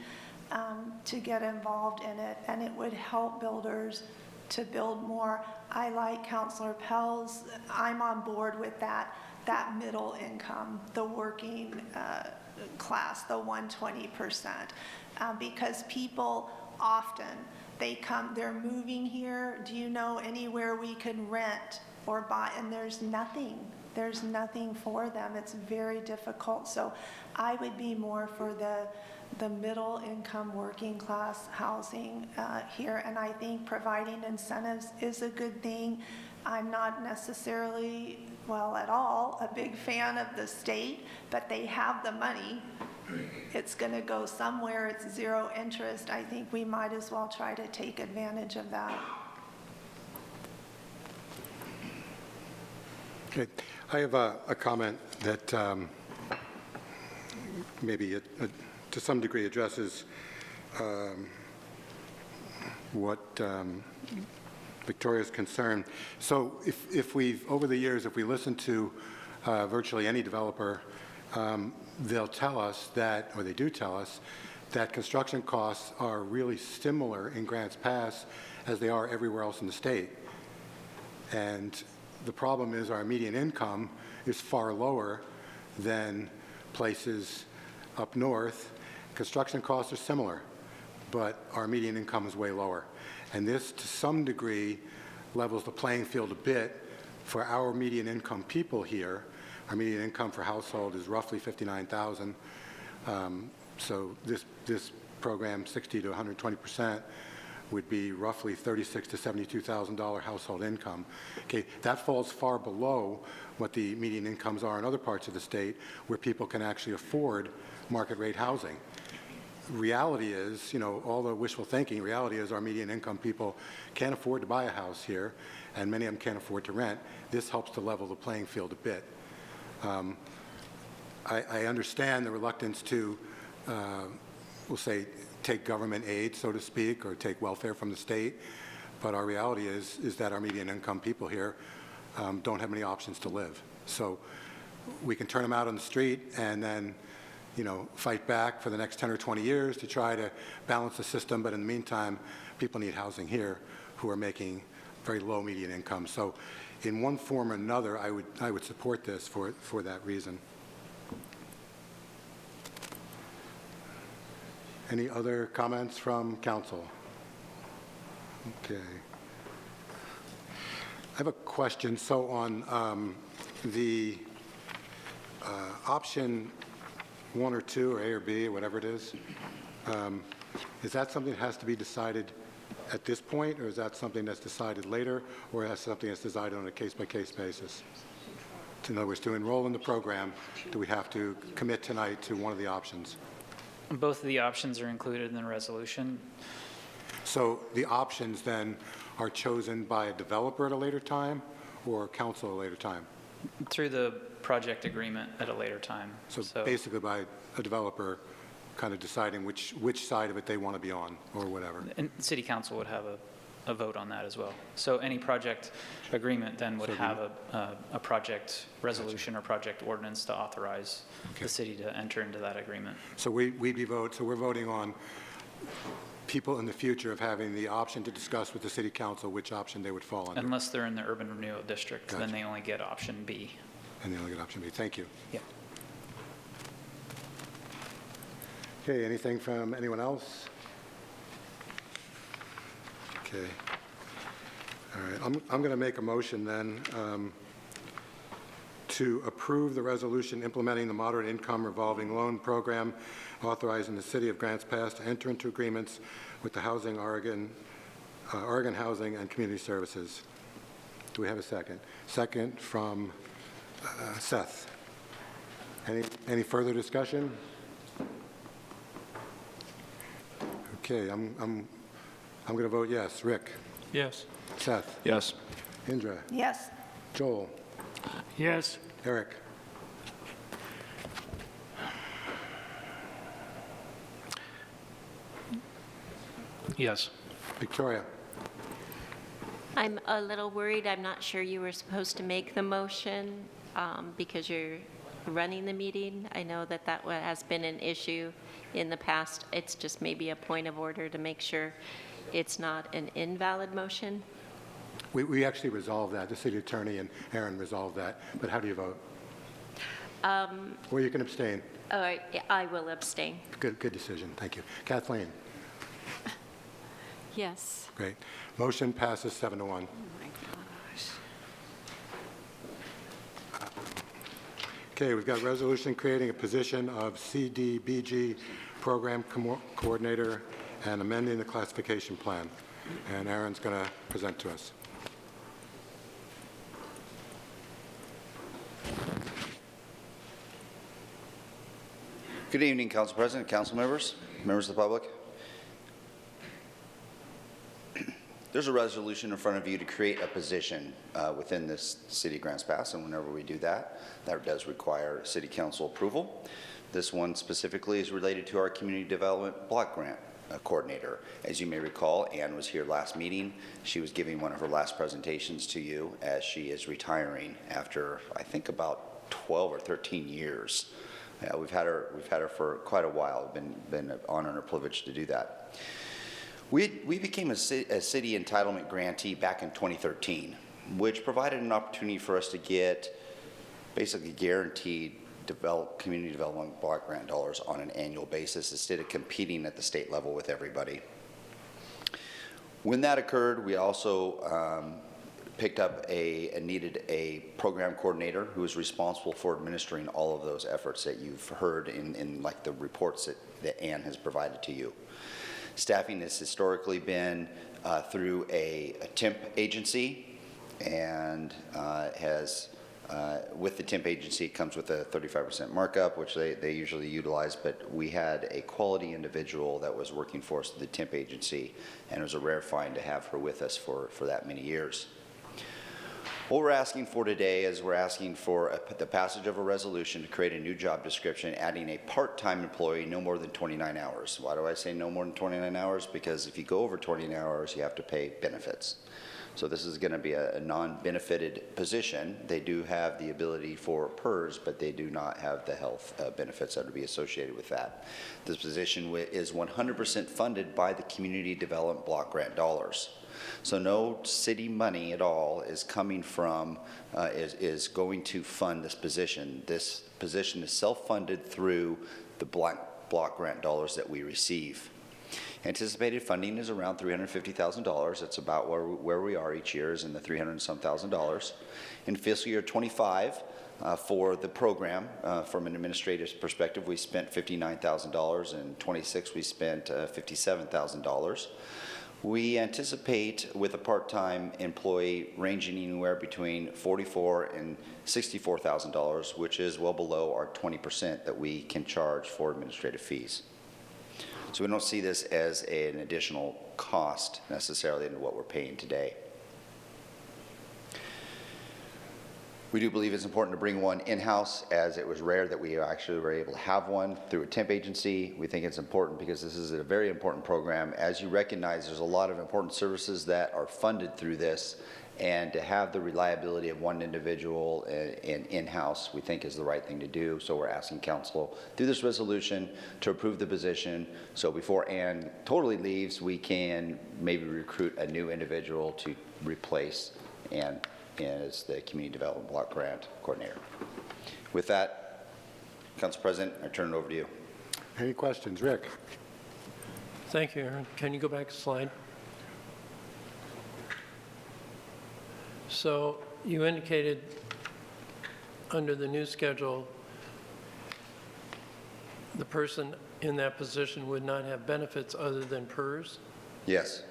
to get involved in it, and it would help builders to build more. I like Councilor Pell's, I'm on board with that middle income, the working class, the 120%, because people often, they're moving here. Do you know anywhere we can rent or buy? And there's nothing for them. It's very difficult. So I would be more for the middle income working class housing here, and I think providing incentives is a good thing. I'm not necessarily, at all, a big fan of the state, but they have the money. It's going to go somewhere. It's zero interest. I think we might as well try to take advantage of that. Okay. I have a comment that maybe to some degree addresses what Victoria's concern. So if we've, over the years, if we listen to virtually any developer, they'll tell us that, or they do tell us, that construction costs are really similar in Grants Pass as they are everywhere else in the state. And the problem is our median income is far lower than places up north. Construction costs are similar, but our median income is way lower. And this, to some degree, levels the playing field a bit for our median income people here. Our median income for household is roughly $59,000. So this program, 60 to 120%, would be roughly $36,000 to $72,000 household income. Okay, that falls far below what the median incomes are in other parts of the state where people can actually afford market rate housing. Reality is, all the wishful thinking, reality is our median income people can't afford to buy a house here, and many of them can't afford to rent. This helps to level the playing field a bit. I understand the reluctance to, we'll say, take government aid, so to speak, or take welfare from the state, but our reality is that our median income people here don't have many options to live. So we can turn them out on the street and then fight back for the next 10 or 20 years to try to balance the system, but in the meantime, people need housing here who are making very low median income. So in one form or another, I would support this for that reason. Any other comments from council? Okay. I have a question. So on the option 1 or 2 or A or B or whatever it is that something that has to be decided at this point, or is that something that's decided later, or is that something that's decided on a case-by-case basis? In other words, to enroll in the program, do we have to commit tonight to one of the options? Both of the options are included in the resolution. So the options then are chosen by a developer at a later time or council at a later time? Through the project agreement at a later time. So basically by a developer kind of deciding which side of it they want to be on or whatever. And city council would have a vote on that as well. So any project agreement then would have a project resolution or project ordinance to authorize the city to enter into that agreement. So we're voting on people in the future of having the option to discuss with the city council which option they would fall under. Unless they're in the urban renewal district, then they only get option B. And they only get option B. Thank you. Yeah. Okay, anything from anyone else? Okay. All right, I'm going to make a motion then to approve the resolution implementing the moderate income revolving loan program, authorizing the city of Grants Pass to enter into agreements with the Oregon Housing and Community Services. Do we have a second? Second from Seth. Any further discussion? Okay, I'm going to vote yes. Rick? Yes. Seth? Yes. Indra? Yes. Joel? Yes. Eric? Yes. Victoria? I'm a little worried. I'm not sure you were supposed to make the motion because you're running the meeting. I know that has been an issue in the past. It's just maybe a point of order to make sure it's not an invalid motion. We actually resolved that. The city attorney and Aaron resolved that. But how do you vote? Or you can abstain. All right, I will abstain. Good decision. Thank you. Kathleen? Yes. Great. Motion passes 7-1. Oh, my gosh. Okay, we've got a resolution creating a position of CDBG Program Coordinator and amending the classification plan. And Aaron's going to present to us. Good evening, Council President, council members, members of the public. There's a resolution in front of you to create a position within this City of Grants Pass, and whenever we do that, that does require City Council approval. This one specifically is related to our Community Development Block Grant Coordinator. As you may recall, Ann was here last meeting. She was giving one of her last presentations to you as she is retiring after, I think, about 12 or 13 years. We've had her for quite a while. Been an honor and a privilege to do that. We became a city entitlement grantee back in 2013, which provided an opportunity for us to get basically guaranteed community development block grant dollars on an annual basis instead of competing at the state level with everybody. When that occurred, we also picked up needed a program coordinator who is responsible for administering all of those efforts that you've heard in like the reports that Ann has provided to you. Staffing has historically been through a temp agency, and with the temp agency, it comes with a 35% markup, which they usually utilize, but we had a quality individual that was working for us at the temp agency, and it was a rare find to have her with us for that many years. What we're asking for today is we're asking for the passage of a resolution to create a new job description, adding a part-time employee no more than 29 hours. Why do I say no more than 29 hours? Because if you go over 29 hours, you have to pay benefits. So this is going to be a non-benefited position. They do have the ability for PERS, but they do not have the health benefits that would be associated with that. This position is 100% funded by the Community Development Block Grant dollars. So no city money at all is coming from, is going to fund this position. This position is self-funded through the block grant dollars that we receive. Anticipated funding is around $350,000. That's about where we are each year, is in the $300 and some thousand. In fiscal year 25, for the program, from an administrative perspective, we spent $59,000. In 26, we spent $57,000. We anticipate with a part-time employee ranging anywhere between $44,000 and $64,000, which is well below our 20% that we can charge for administrative fees. So we don't see this as an additional cost necessarily into what we're paying today. We do believe it's important to bring one in-house, as it was rare that we actually were able to have one through a temp agency. We think it's important because this is a very important program. As you recognize, there's a lot of important services that are funded through this, and to have the reliability of one individual in-house, we think is the right thing to do. So we're asking council through this resolution to approve the position. So before Ann totally leaves, we can maybe recruit a new individual to replace Ann as the Community Development Block Grant Coordinator. With that, Council President, I turn it over to you. Any questions? Rick? Thank you, Aaron. Can you go back a slide? So you indicated under the new schedule, the person in that position would not have benefits other than PERS? Yes.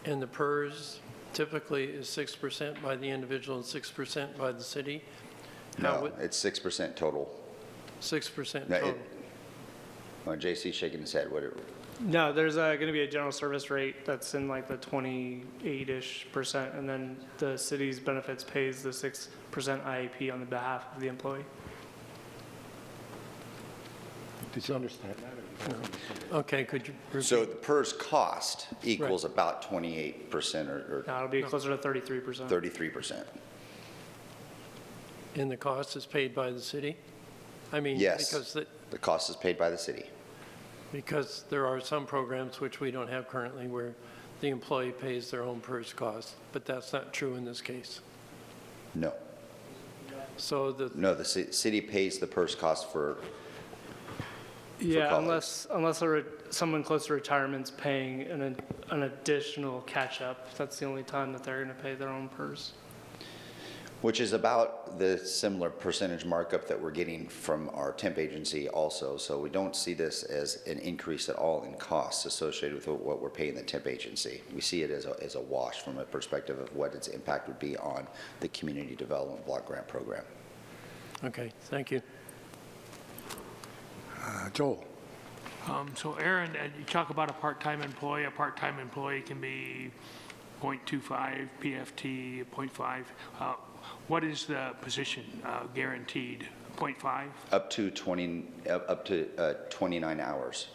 And the PERS typically is 6% by the individual and 6% by the city? No, it's 6% total. 6% No, total? JC's shaking his head. No, there's going to be a general service rate that's in like the 28-ish%, and then the city's benefits pays the 6% IAP on the behalf of the employee. Did you understand that? Okay, could you repeat? So the PERS cost equals about 28% or No, it'll be closer to 33%. 33%. And the cost is paid by the city? I mean, Yes, because the cost is paid by the city. Because there are some programs which we don't have currently where the employee pays their own PERS cost, but that's not true in this case. No. So No, the city pays the PERS cost for Yeah, colleagues. unless someone close to retirement's paying an additional catch-up. That's the only time that they're going to pay their own PERS. Which is about the similar percentage markup that we're getting from our temp agency also. So we don't see this as an increase at all in costs associated with what we're paying the temp agency. We see it as a wash from a perspective of what its impact would be on the Community Development Block Grant Program. Okay, thank you. Joel? So Aaron, you talk about a part-time employee. A part-time employee can be 0.25 PFT, 0.5. What is the position guaranteed? 0.5? Up to 29 hours.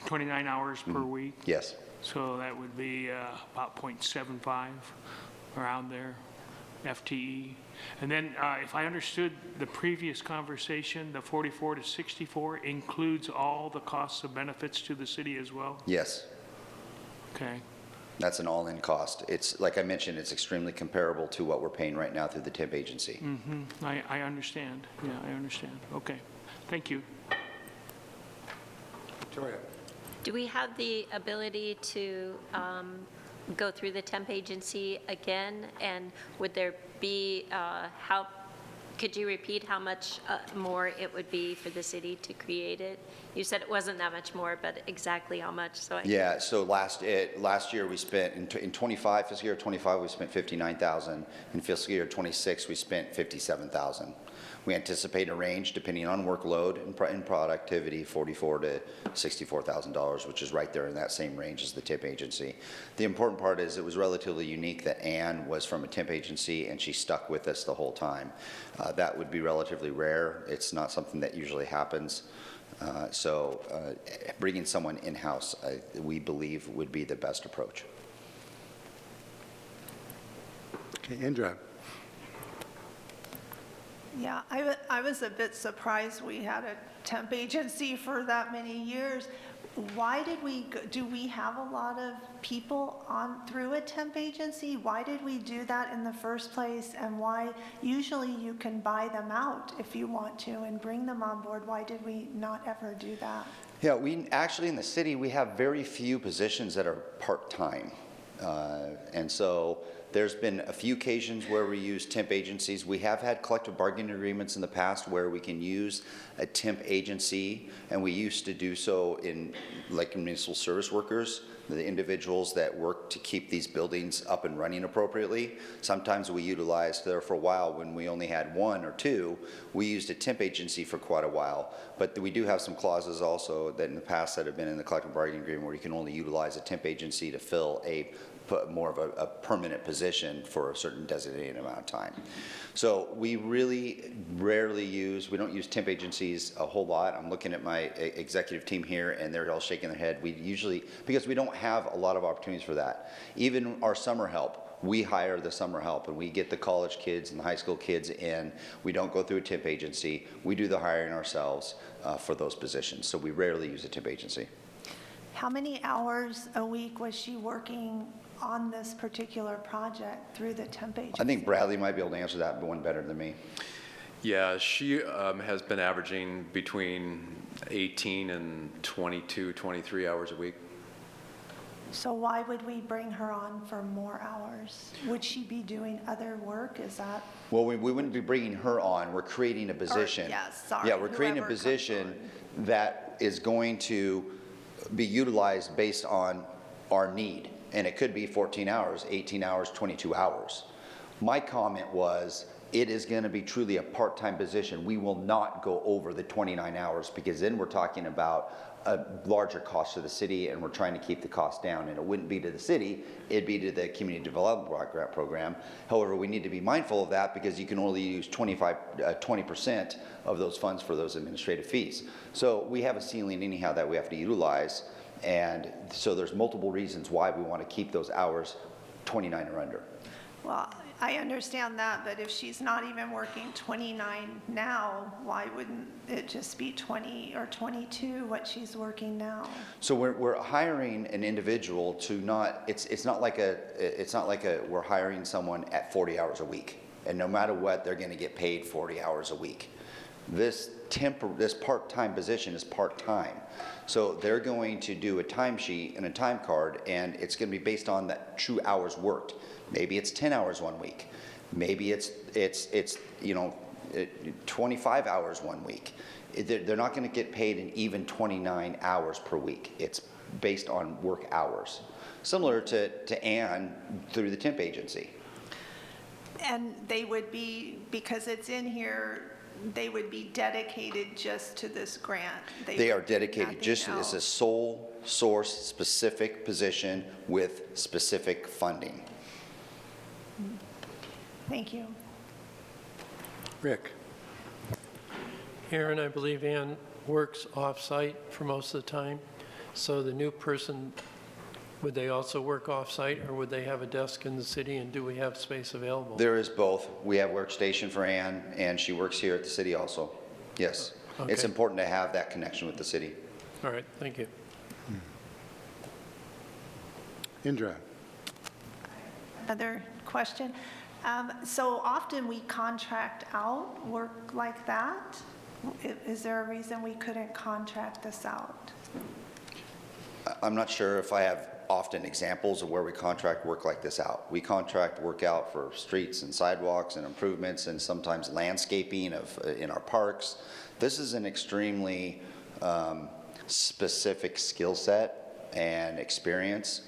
29 hours per week? Yes. So that would be about 0.75, around there, FTE. And then if I understood the previous conversation, the 44 to 64 includes all the costs of benefits to the city as well? Yes. Okay. That's an all-in cost. It's, like I mentioned, it's extremely comparable to what we're paying right now through the temp agency. I understand. Yeah, I understand. Okay. Thank you. Victoria? Do we have the ability to go through the temp agency again? And would there be, could you repeat how much more it would be for the city to create it? You said it wasn't that much more, but exactly how much? Yeah, so last year we spent, in 25, fiscal year 25, we spent $59,000. In fiscal year 26, we spent $57,000. We anticipate a range, depending on workload and productivity, $44,000 to $64,000, which is right there in that same range as the temp agency. The important part is it was relatively unique that Ann was from a temp agency and she stuck with us the whole time. That would be relatively rare. It's not something that usually happens. So bringing someone in-house, we believe, would be the best approach. Okay, Indra. Yeah, I was a bit surprised we had a temp agency for that many years. Why did do we have a lot of people through a temp agency? Why did we do that in the first place? And why, usually you can buy them out if you want to and bring them on board. Why did we not ever do that? Yeah, we actually in the city, we have very few positions that are part-time. And so there's been a few occasions where we use temp agencies. We have had collective bargaining agreements in the past where we can use a temp agency, and we used to do so in municipal service workers, the individuals that work to keep these buildings up and running appropriately. Sometimes we utilized there for a while when we only had one or two. We used a temp agency for quite a while, but we do have some clauses also that in the past that have been in the collective bargaining agreement where you can only utilize a temp agency to fill more of a permanent position for a certain designated amount of time. So we really rarely we don't use temp agencies a whole lot. I'm looking at my executive team here and they're all shaking their head. We usually, because we don't have a lot of opportunities for that. Even our summer help, we hire the summer help and we get the college kids and the high school kids in. We don't go through a temp agency. We do the hiring ourselves for those positions. So we rarely use a temp agency. How many hours a week was she working on this particular project through the temp agency? I think Bradley might be able to answer that one better than me. Yeah, she has been averaging between 18 and 22, 23 hours a week. So why would we bring her on for more hours? Would she be doing other work? Is that? Well, we wouldn't be bringing her on. We're creating a position. Yes, sorry. Yeah, we're creating a position that is going to be utilized based on our need. And it could be 14 hours, 18 hours, 22 hours. My comment was, it is going to be truly a part-time position. We will not go over the 29 hours because then we're talking about a larger cost to the city and we're trying to keep the cost down. And it wouldn't be to the city, it'd be to the community development program. However, we need to be mindful of that because you can only use 20% of those funds for those administrative fees. So we have a ceiling anyhow that we have to utilize. And so there's multiple reasons why we want to keep those hours 29 or under. Well, I understand that, but if she's not even working 29 now, why wouldn't it just be 20 or 22 what she's working now? So we're hiring an individual to not, it's not like we're hiring someone at 40 hours a week. And no matter what, they're going to get paid 40 hours a week. This part-time position is part-time. So they're going to do a timesheet and a time card, and it's going to be based on that true hours worked. Maybe it's 10 hours one week. Maybe it's 25 hours one week. They're not going to get paid an even 29 hours per week. It's based on work hours, similar to Ann through the temp agency. And they would be, because it's in here, they would be dedicated just to this grant. They are dedicated just as a sole source specific position with specific funding. Thank you. Rick. Aaron, I believe Ann works off-site for most of the time. So the new person, would they also work off-site or would they have a desk in the city, and do we have space available? There is both. We have workstation for Ann and she works here at the city also. Yes. Okay. It's important to have that connection with the city. All right, thank you. Indra. Another question. So often we contract out work like that. Is there a reason we couldn't contract this out? I'm not sure if I have often examples of where we contract work like this out. We contract work out for streets and sidewalks and improvements and sometimes landscaping in our parks. This is an extremely specific skill set and experience.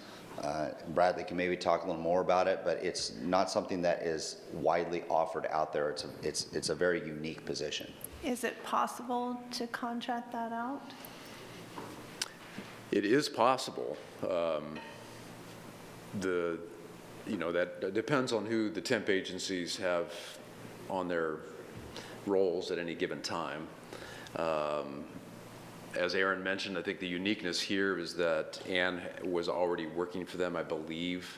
Bradley can maybe talk a little more about it, but it's not something that is widely offered out there. It's a very unique position. Is it possible to contract that out? It is possible. That depends on who the temp agencies have on their roles at any given time. As Aaron mentioned, I think the uniqueness here is that Ann was already working for them. I believe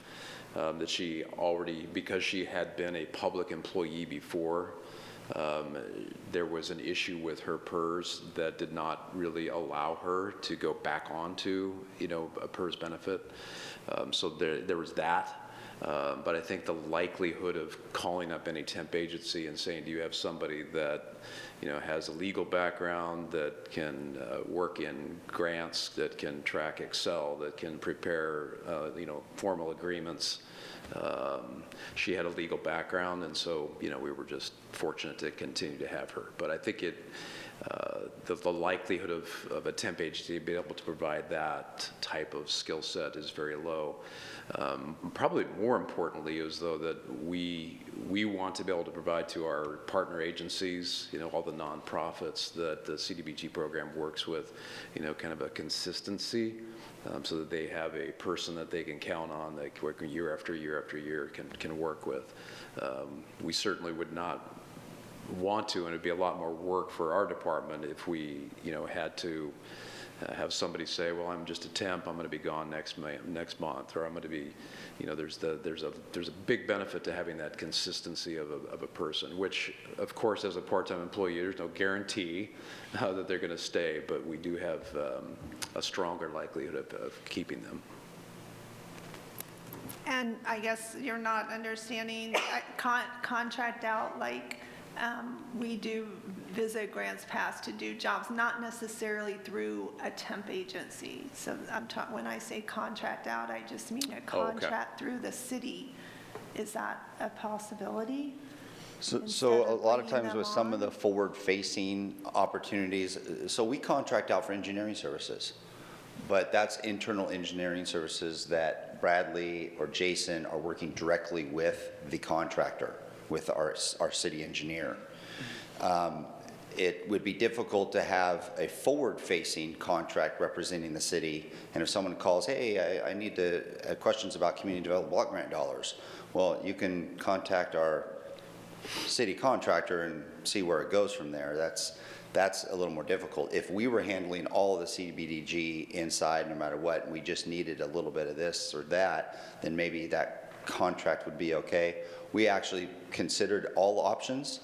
that she already, because she had been a public employee before, there was an issue with her PERS that did not really allow her to go back onto, a PERS benefit. So there was that. But I think the likelihood of calling up any temp agency and saying, do you have somebody that, has a legal background, that can work in grants, that can track Excel, that can prepare, formal agreements. She had a legal background, and so, we were just fortunate to continue to have her. But I think the likelihood of a temp agency being able to provide that type of skill set is very low. Probably more importantly is, though, that we want to be able to provide to our partner agencies, all the nonprofits that the CDBG program works with, kind of a consistency, so that they have a person that they can count on, that year after year after year can work with. We certainly would not want to, and it'd be a lot more work for our department if we, had to have somebody say, well, I'm just a temp, I'm going to be gone next month, or I'm going to be, there's a big benefit to having that consistency of a person, which, of course, as a part-time employee, there's no guarantee that they're going to stay, but we do have a stronger likelihood of keeping them. And I guess you're not understanding contract out, like we do visit Grants Pass to do jobs, not necessarily through a temp agency. So when I say contract out, I just mean a contract through the city. Is that a possibility? So a lot of times with some of the forward-facing opportunities, so we contract out for engineering services, but that's internal engineering services that Bradley or Jason are working directly with the contractor, with our city engineer. It would be difficult to have a forward-facing contract representing the city, and if someone calls, hey, I need to have questions about community development block grant dollars, well, you can contact our city contractor and see where it goes from there. That's a little more difficult. If we were handling all of the CDBG inside, no matter what, and we just needed a little bit of this or that, then maybe that contract would be okay. We actually considered all options.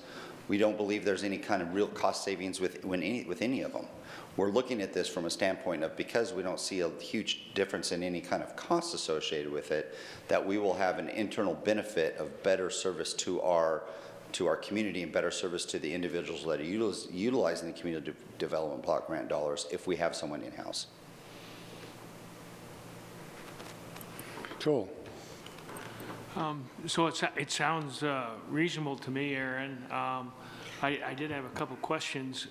We don't believe there's any kind of real cost savings with any of them. We're looking at this from a standpoint of, because we don't see a huge difference in any kind of cost associated with it, that we will have an internal benefit of better service to our community and better service to the individuals that are utilizing the community development block grant dollars if we have someone in-house. Joel. So it sounds reasonable to me, Aaron. I did have a couple questions.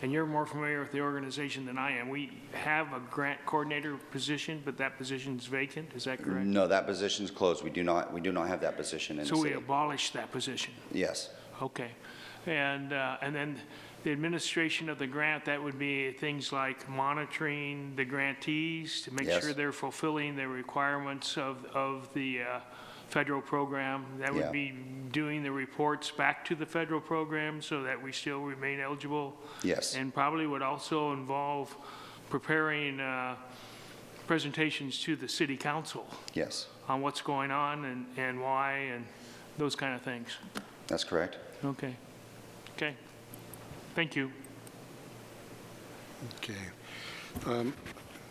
And you're more familiar with the organization than I am. We have a grant coordinator position, but that position's vacant. Is that correct? No, that position's closed. We do not have that position in the city. So we abolished that position? Yes. Okay. And then the administration of the grant, that would be things like monitoring the grantees to make sure they're fulfilling the requirements of the federal program. That would be doing the reports back to the federal program so that we still remain eligible. Yes. And probably would also involve preparing presentations to the city council. Yes. On what's going on and why and those kind of things. That's correct. Okay. Okay. Thank you. Okay.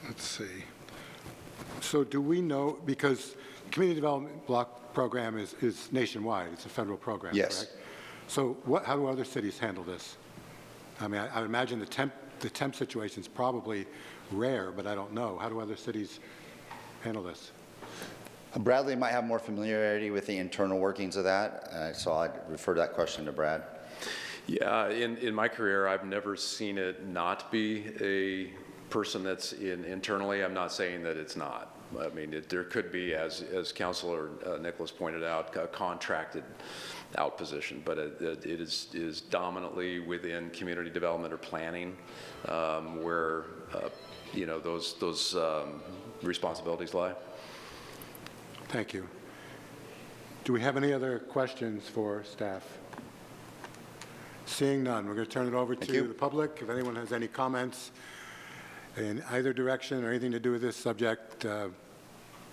Let's see. So do we know, because the Community Development Block Program is nationwide, it's a federal program, yes. Correct? So how do other cities handle this? I mean, I imagine the temp the temp situation is probably rare, but I don't know. How do other cities handle this? Bradley might have more familiarity with the internal workings of that, so I'd refer that question to Brad. Yeah, in my career, I've never seen it not be a person that's internally. I'm not saying that it's not. I mean, there could be, as Councilor Nicholas pointed out, a contracted out position, but it is dominantly within community development or planning, where those responsibilities lie. Thank you. Do we have any other questions for staff? Seeing none, we're going to turn it over to the public. If anyone has any comments in either direction or anything to do with this subject,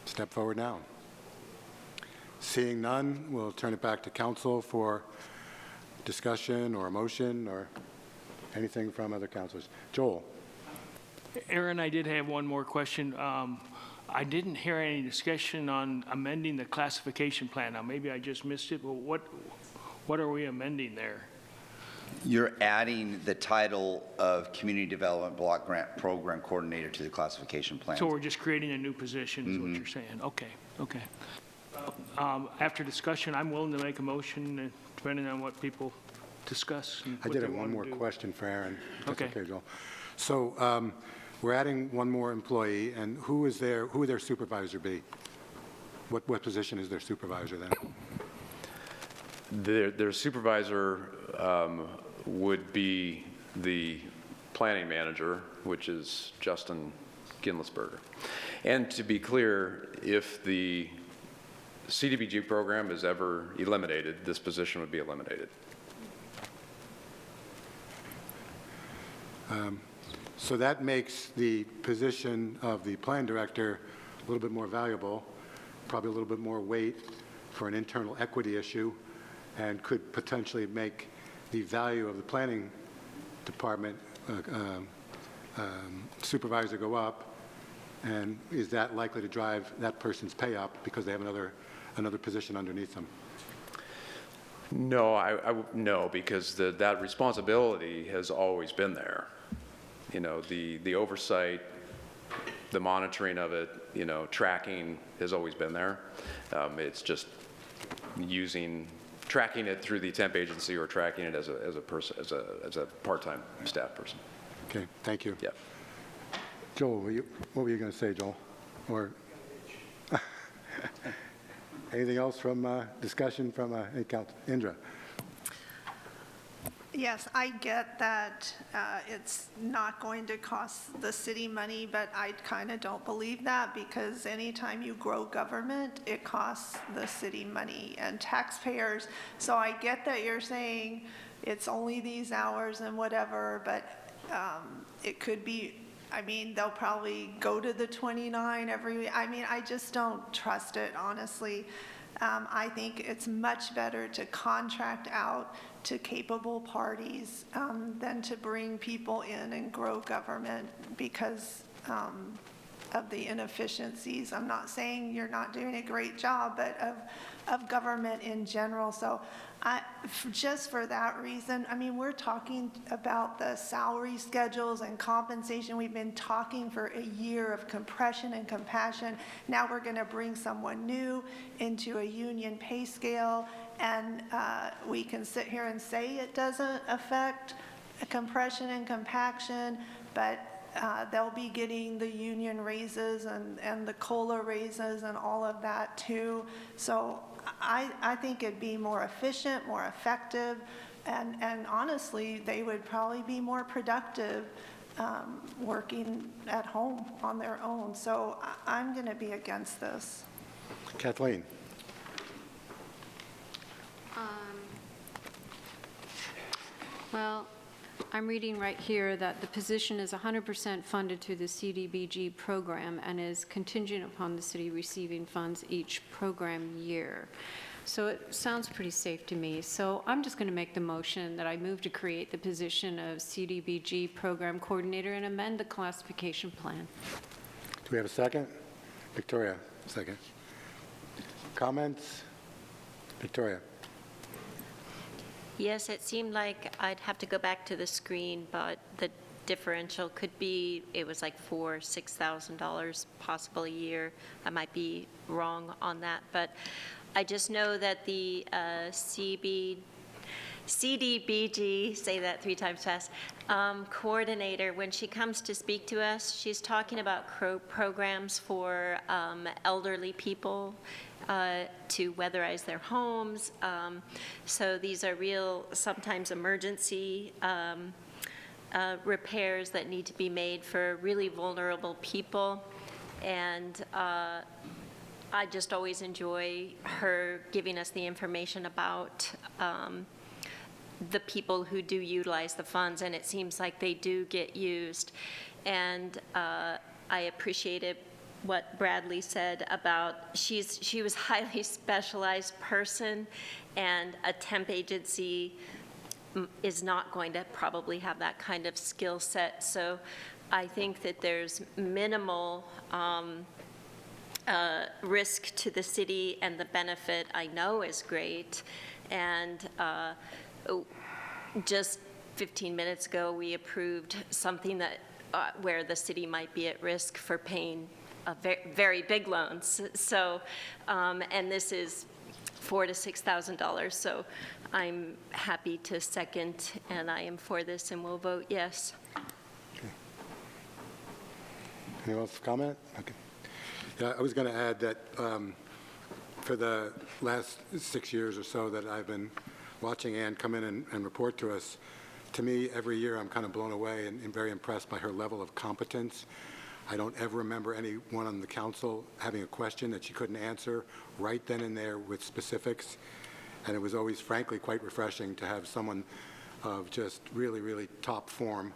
step forward now. Seeing none, we'll turn it back to council for discussion or a motion or anything from other councilors. Joel. Aaron, I did have one more question. I didn't hear any discussion on amending the classification plan. Now, maybe I just missed it, but what are we amending there? You're adding the title of Community Development Block Grant Program Coordinator to the classification plan. So we're just creating a new position is what you're saying? Okay, okay. After discussion, I'm willing to make a motion depending on what people discuss. And I what did they have one wanna more do. question for Aaron. That's Okay. Joel. So we're adding one more employee, and who would their supervisor be? What position is their supervisor then? Their supervisor would be the planning manager, which is Justin Ginlisberger. And to be clear, if the CDBG program is ever eliminated, this position would be eliminated. So that makes the position of the plan director a little bit more valuable, probably a little bit more weight for an internal equity issue, and could potentially make the value of the planning department supervisor go up. And is that likely to drive that person's pay up because they have another position underneath them? No, no, because that responsibility has always been there. You know, the oversight, the monitoring of it, tracking has always been there. It's just tracking it through the temp agency or tracking it as a part-time staff person. Okay, thank you. Yeah. Joel, what were you going to say, Joel? Or anything else from discussion from any council? Indra. Yes, I get that it's not going to cost the city money, but I kind of don't believe that because anytime you grow government, it costs the city money and taxpayers. So I get that you're saying it's only these hours and whatever, but it could be, I mean, they'll probably go to the 29 every week. I mean, I just don't trust it, honestly. I think it's much better to contract out to capable parties than to bring people in and grow government because of the inefficiencies. I'm not saying you're not doing a great job, but of government in general. So just for that reason, I mean, we're talking about the salary schedules and compensation. We've been talking for a year of compression and compassion. Now we're going to bring someone new into a union pay scale, and we can sit here and say it doesn't affect compression and compaction, but they'll be getting the union raises and the COLA raises and all of that too. So I think it'd be more efficient, more effective, and honestly, they would probably be more productive working at home on their own. So I'm going to be against this. Kathleen. Well, I'm reading right here that the position is 100% funded through the CDBG program and is contingent upon the city receiving funds each program year. So it sounds pretty safe to me. So I'm just going to make the motion that I move to create the position of CDBG program coordinator and amend the classification plan. Do we have a second? Victoria, second. Comments? Victoria. Yes, it seemed like I'd have to go back to the screen, but the differential could be, it was like $4,000, $6,000 possible a year. I might be wrong on that, but I just know that the CDBG, say that 3 times fast, coordinator, when she comes to speak to us, she's talking about programs for elderly people to weatherize their homes. So these are real, sometimes emergency repairs that need to be made for really vulnerable people. And I just always enjoy her giving us the information about the people who do utilize the funds, and it seems like they do get used. And I appreciated what Bradley said about she was a highly specialized person, and a temp agency is not going to probably have that kind of skill set. So I think that there's minimal risk to the city, and the benefit I know is great. And just 15 minutes ago, we approved something that where the city might be at risk for paying very big loans. So, and this is $4,000 to $6,000. So I'm happy to second, and I am for this, and will vote yes. Okay. Anyone else comment? Okay. Yeah, I was going to add that for the last 6 years or so that I've been watching Ann come in and report to us, to me, every year I'm kind of blown away and very impressed by her level of competence. I don't ever remember anyone on the council having a question that she couldn't answer right then and there with specifics. And it was always, frankly, quite refreshing to have someone of just really, really top form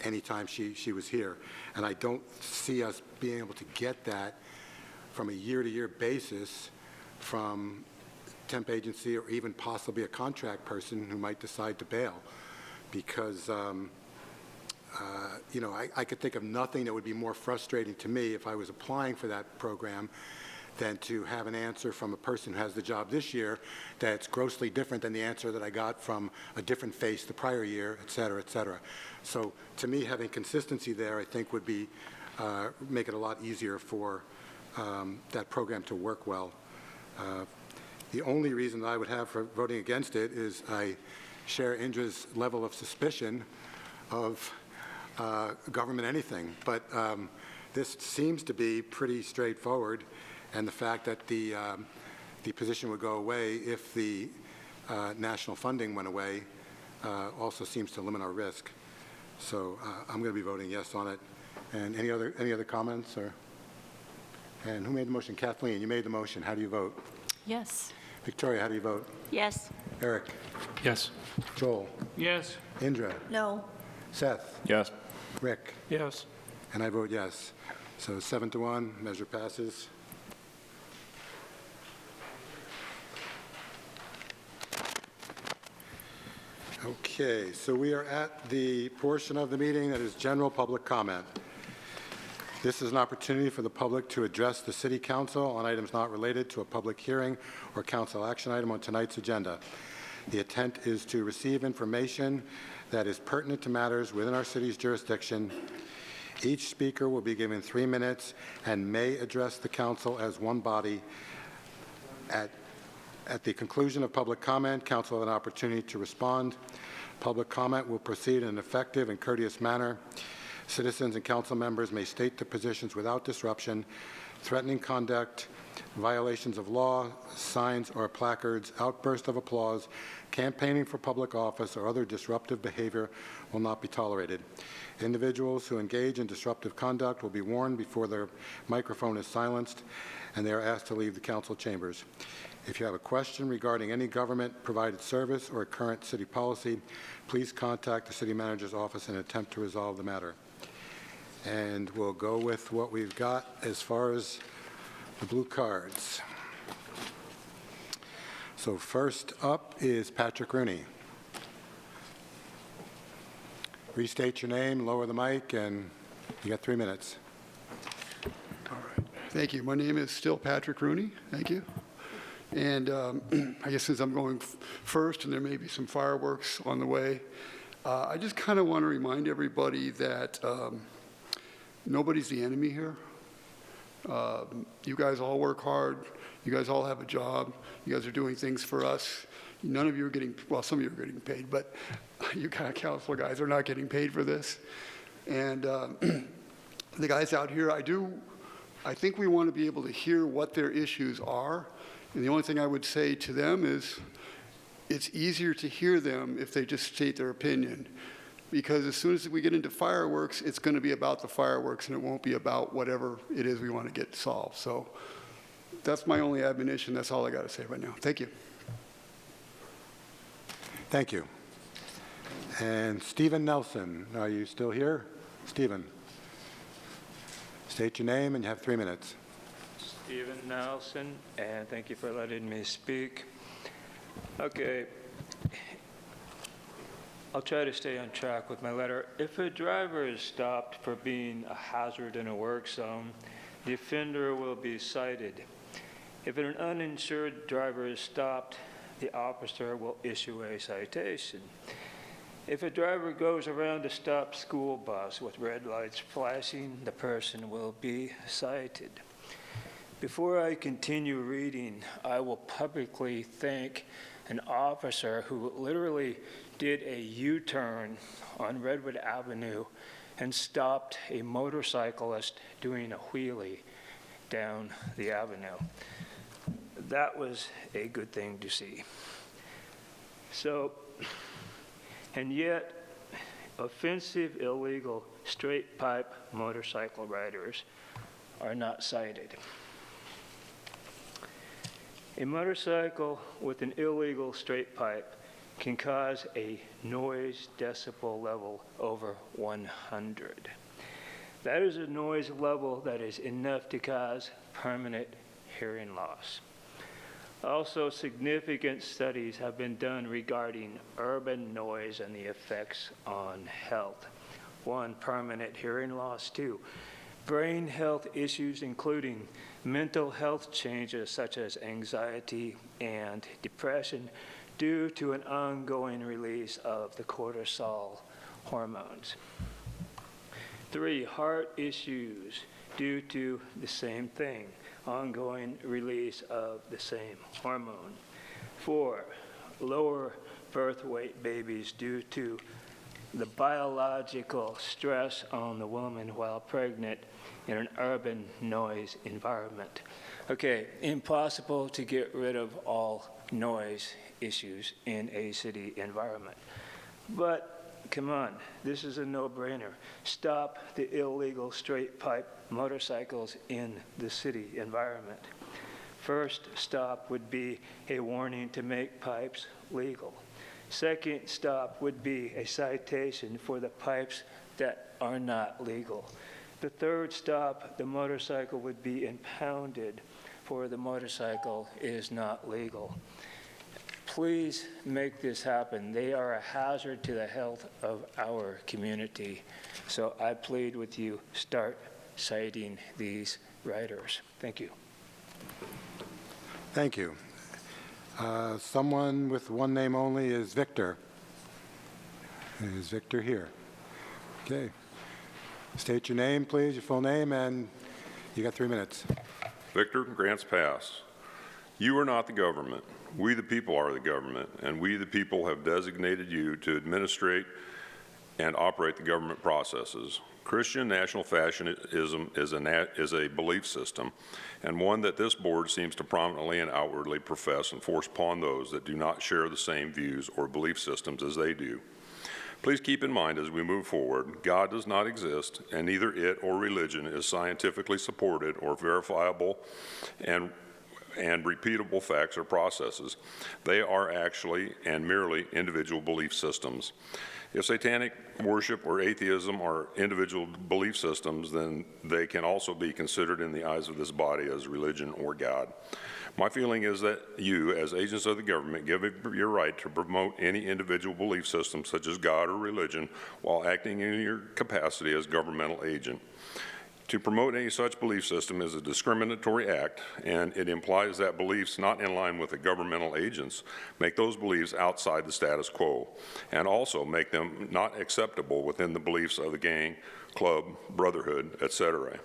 anytime she was here. And I don't see us being able to get that from a year-to-year basis from temp agency or even possibly a contract person who might decide to bail. Because, you know, I could think of nothing that would be more frustrating to me if I was applying for that program than to have an answer from a person who has the job this year that's grossly different than the answer that I got from a different face the prior year, et cetera, et cetera. So to me, having consistency there, I think, would be make it a lot easier for that program to work well. The only reason that I would have for voting against it is I share Indra's level of suspicion of government anything. But this seems to be pretty straightforward, and the fact that the position would go away if the national funding went away also seems to limit our risk. So I'm going to be voting yes on it. And any other comments? And who made the motion? Kathleen, you made the motion. How do you vote? Yes. Victoria, how do you vote? Yes. Eric? Yes. Joel? Yes. Indra? No. Seth? Yes. Rick? Yes. And I vote yes. So 7-1, measure passes. Okay, so we are at the portion of the meeting that is general public comment. This is an opportunity for the public to address the City Council on items not related to a public hearing or council action item on tonight's agenda. The intent is to receive information that is pertinent to matters within our city's jurisdiction. Each speaker will be given 3 minutes and may address the council as one body. At the conclusion of public comment, council will have an opportunity to respond. Public comment will proceed in an effective and courteous manner. Citizens and council members may state their positions without disruption. Threatening conduct, violations of law, signs or placards, outbursts of applause, campaigning for public office, or other disruptive behavior will not be tolerated. Individuals who engage in disruptive conduct will be warned before their microphone is silenced, and they are asked to leave the council chambers. If you have a question regarding any government-provided service or a current city policy, please contact the city manager's office and attempt to resolve the matter. And we'll go with what we've got as far as the blue cards. So first up is Patrick Rooney. Restate your name, lower the mic, and you got 3 minutes. All right. Thank you. My name is still Patrick Rooney. Thank you. And I guess since I'm going first and there may be some fireworks on the way, I just kind of want to remind everybody that nobody's the enemy here. You guys all work hard. You guys all have a job. You guys are doing things for us. None of you are getting, well, some of you are getting paid, but you kind of council guys are not getting paid for this. And the guys out here, I think we want to be able to hear what their issues are. And the only thing I would say to them is it's easier to hear them if they just state their opinion. Because as soon as we get into fireworks, it's going to be about the fireworks and it won't be about whatever it is we want to get solved. So that's my only admonition. That's all I got to say right now. Thank you. Thank you. And Stephen Nelson, are you still here? Stephen, state your name and you have 3 minutes. Stephen Nelson, and thank you for letting me speak. Okay, I'll try to stay on track with my letter. If a driver is stopped for being a hazard in a work zone, the offender will be cited. If an uninsured driver is stopped, the officer will issue a citation. If a driver goes around a stopped school bus with red lights flashing, the person will be cited. Before I continue reading, I will publicly thank an officer who literally did a U-turn on Redwood Avenue and stopped a motorcyclist doing a wheelie down the avenue. That was a good thing to see. So, and yet, offensive, illegal, straight pipe motorcycle riders are not cited. A motorcycle with an illegal straight pipe can cause a noise decibel level over 100. That is a noise level that is enough to cause permanent hearing loss. Also, significant studies have been done regarding urban noise and the effects on health. 1, permanent hearing loss. 2, brain health issues, including mental health changes such as anxiety and depression due to an ongoing release of the cortisol hormones. 3, heart issues due to the same thing, ongoing release of the same hormone. 4, lower birth weight babies due to the biological stress on the woman while pregnant in an urban noise environment. Okay, impossible to get rid of all noise issues in a city environment. But come on, this is a no-brainer. Stop the illegal straight pipe motorcycles in the city environment. First stop would be a warning to make pipes legal. Second stop would be a citation for the pipes that are not legal. The third stop, the motorcycle would be impounded for the motorcycle is not legal. Please make this happen. They are a hazard to the health of our community. So I plead with you, start citing these riders. Thank you. Thank you. Someone with one name only is Victor. Is Victor here? Okay. State your name, please, your full name, and you got 3 minutes. Victor, Grants Pass. You are not the government. We the people are the government, and we the people have designated you to administrate and operate the government processes. Christian national fascism is a belief system, and one that this board seems to prominently and outwardly profess and force upon those that do not share the same views or belief systems as they do. Please keep in mind as we move forward, God does not exist, and neither it or religion is scientifically supported or verifiable and repeatable facts or processes. They are actually and merely individual belief systems. If satanic worship or atheism are individual belief systems, then they can also be considered in the eyes of this body as religion or God. My feeling is that you, as agents of the government, give up your right to promote any individual belief system, such as God or religion, while acting in your capacity as governmental agent. To promote any such belief system is a discriminatory act, and it implies that beliefs not in line with the governmental agents make those beliefs outside the status quo, and also make them not acceptable within the beliefs of the gang, club, brotherhood, etc.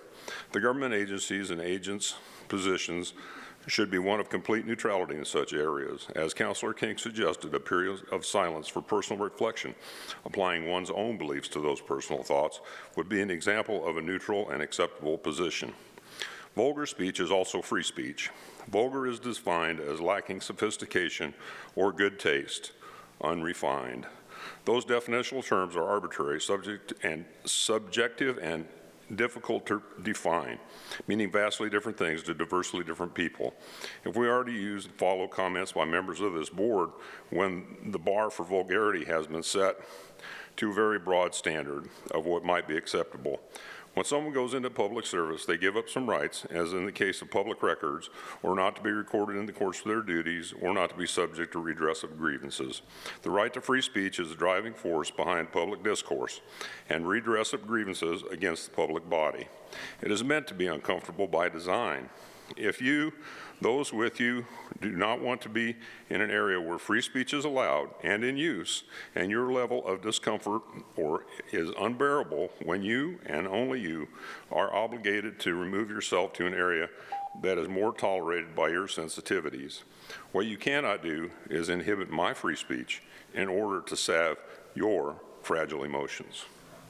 The government agencies and agents' positions should be one of complete neutrality in such areas. As Councilor King suggested, a period of silence for personal reflection, applying one's own beliefs to those personal thoughts, would be an example of a neutral and acceptable position. Vulgar speech is also free speech. Vulgar is defined as lacking sophistication or good taste, unrefined. Those definitional terms are arbitrary, subjective, and difficult to define, meaning vastly different things to diversely different people. If we are to use and follow comments by members of this board when the bar for vulgarity has been set to a very broad standard of what might be acceptable. When someone goes into public service, they give up some rights, as in the case of public records, or not to be recorded in the course of their duties, or not to be subject to redress of grievances. The right to free speech is the driving force behind public discourse and redress of grievances against the public body. It is meant to be uncomfortable by design. If you, those with you, do not want to be in an area where free speech is allowed and in use, and your level of discomfort or is unbearable when you and only you are obligated to remove yourself to an area that is more tolerated by your sensitivities. What you cannot do is inhibit my free speech in order to salve your fragile emotions.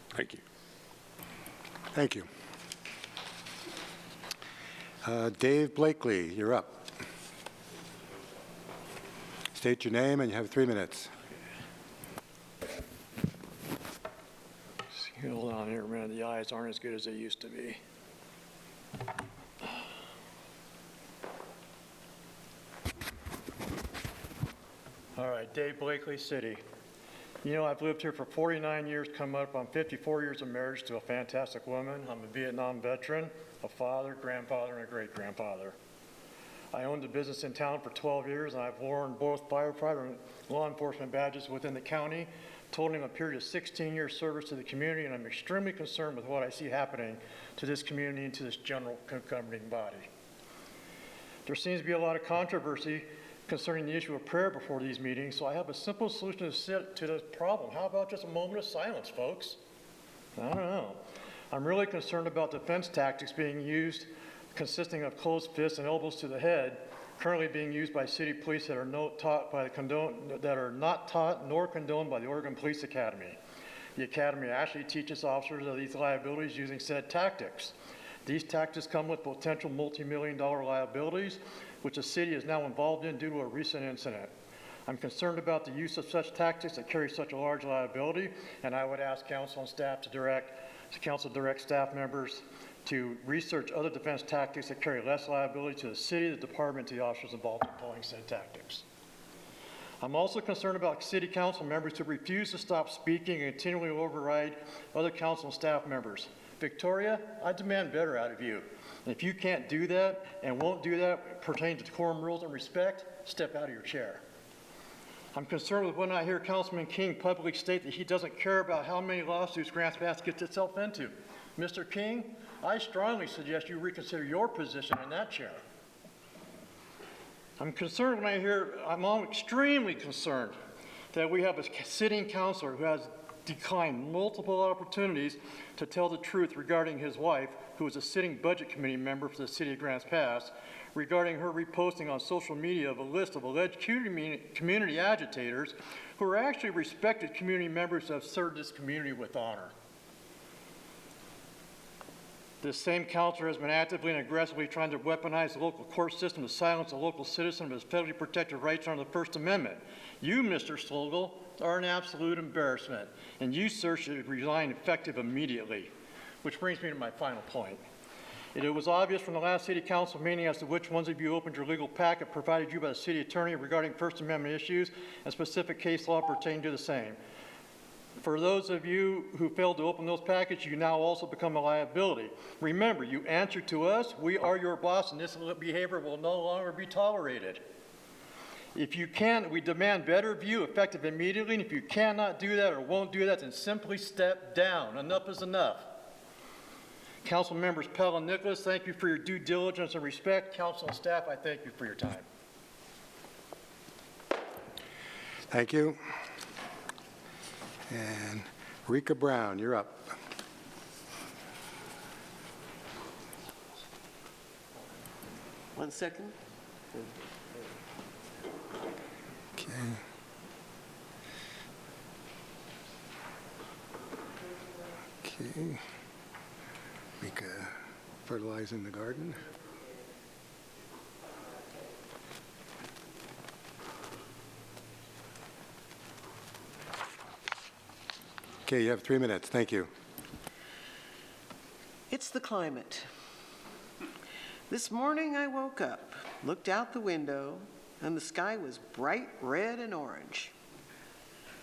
Thank you. Thank you. Dave Blakely, you're up. State your name and you have 3 minutes. Hold on here a minute. The eyes aren't as good as they used to be. All right, Dave Blakely, City. You know, I've lived here for 49 years, coming up on 54 years of marriage to a fantastic woman. I'm a Vietnam veteran, a father, grandfather, and a great-grandfather. I owned a business in town for 12 years, and I've worn both firefighter and law enforcement badges within the county, totaling a period of 16 years service to the community, and I'm extremely concerned with what I see happening to this community and to this general governing body. There seems to be a lot of controversy concerning the issue of prayer before these meetings, so I have a simple solution to this problem. How about just a moment of silence, folks? I don't know. I'm really concerned about defense tactics being used, consisting of closed fists and elbows to the head, currently being used by city police that are not taught nor condoned by the Oregon Police Academy. The Academy actually teaches officers of these liabilities using said tactics. These tactics come with potential multi-million-dollar liabilities, which the city is now involved in due to a recent incident. I'm concerned about the use of such tactics that carry such a large liability, and I would ask council and staff to direct staff members to research other defense tactics that carry less liability to the city, the department, to the officers involved in employing said tactics. I'm also concerned about city council members who refuse to stop speaking and continually override other council and staff members. Victoria, I demand better out of you. And if you can't do that and won't do that pertaining to decorum rules and respect, step out of your chair. I'm concerned with when I hear Councilman King publicly state that he doesn't care about how many lawsuits Grants Pass gets itself into. Mr. King, I strongly suggest you reconsider your position in that chair. I'm extremely concerned that we have a sitting councilor who has declined multiple opportunities to tell the truth regarding his wife, who is a sitting budget committee member for the city of Grants Pass, regarding her reposting on social media of a list of alleged community agitators who are actually respected community members who have served this community with honor. This same councilor has been actively and aggressively trying to weaponize the local court system to silence a local citizen of his federally protected rights under the First Amendment. You, Mr. Slogel, are an absolute embarrassment, and you, sir, should resign effective immediately. Which brings me to my final point. It was obvious from the last city council meeting as to which ones of you opened your legal packet provided you by the city attorney regarding First Amendment issues and specific case law pertaining to the same. For those of you who failed to open those packets, you now also become a liability. Remember, you answer to us, we are your boss, and this behavior will no longer be tolerated. If you can, we demand better of you, effective immediately, and if you cannot do that or won't do that, then simply step down. Enough is enough. Council members Pell and Nicholas, thank you for your due diligence and respect. Council and staff, I thank you for your time. Thank you. And Rika Brown, you're up. One second. Okay. Okay. Rika, fertilizing the garden. Okay, you have 3 minutes. Thank you. It's the climate. This morning I woke up, looked out the window, and the sky was bright red and orange.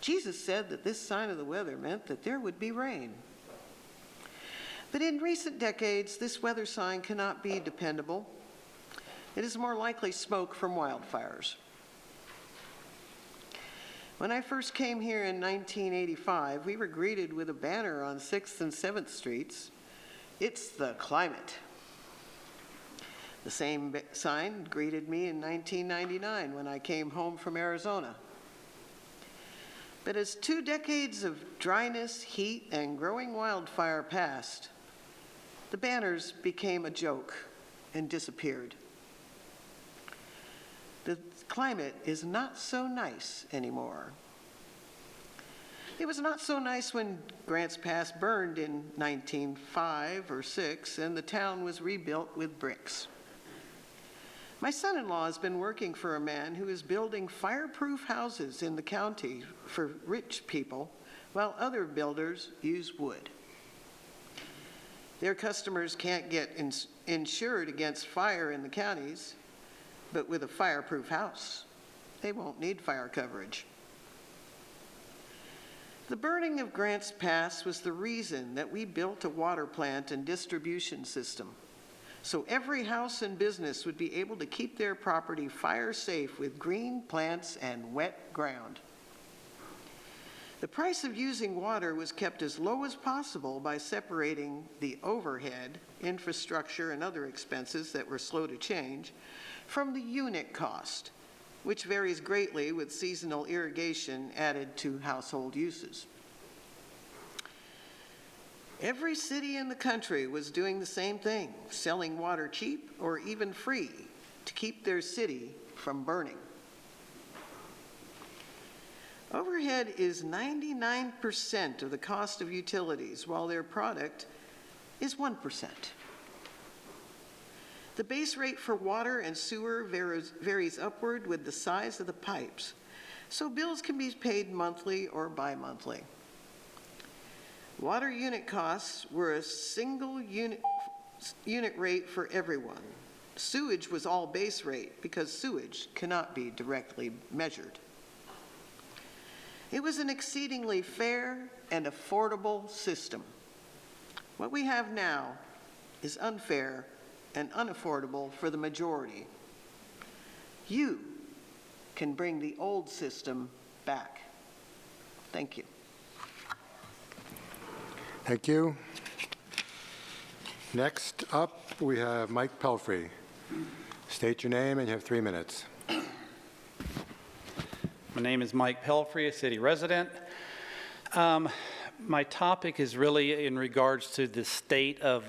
Jesus said that this sign of the weather meant that there would be rain. But in recent decades, this weather sign cannot be dependable. It is more likely smoke from wildfires. When I first came here in 1985, we were greeted with a banner on 6th and 7th Streets. It's the climate. The same sign greeted me in 1999 when I came home from Arizona. But as 2 decades of dryness, heat, and growing wildfire passed, the banners became a joke and disappeared. The climate is not so nice anymore. It was not so nice when Grants Pass burned in 1905 or 6 and the town was rebuilt with bricks. My son-in-law has been working for a man who is building fireproof houses in the county for rich people, while other builders use wood. Their customers can't get insured against fire in the counties, but with a fireproof house, they won't need fire coverage. The burning of Grants Pass was the reason that we built a water plant and distribution system, so every house and business would be able to keep their property fire safe with green plants and wet ground. The price of using water was kept as low as possible by separating the overhead, infrastructure, and other expenses that were slow to change from the unit cost, which varies greatly with seasonal irrigation added to household uses. Every city in the country was doing the same thing, selling water cheap or even free to keep their city from burning. Overhead is 99% of the cost of utilities, while their product is 1%. The base rate for water and sewer varies upward with the size of the pipes, so bills can be paid monthly or bi-monthly. Water unit costs were a single unit rate for everyone. Sewage was all base rate because sewage cannot be directly measured. It was an exceedingly fair and affordable system. What we have now is unfair and unaffordable for the majority. You can bring the old system back. Thank you. Thank you. Next up, we have Mike Pelfrey. State your name and you have 3 minutes. My name is Mike Pelfrey, a city resident. My topic is really in regards to the state of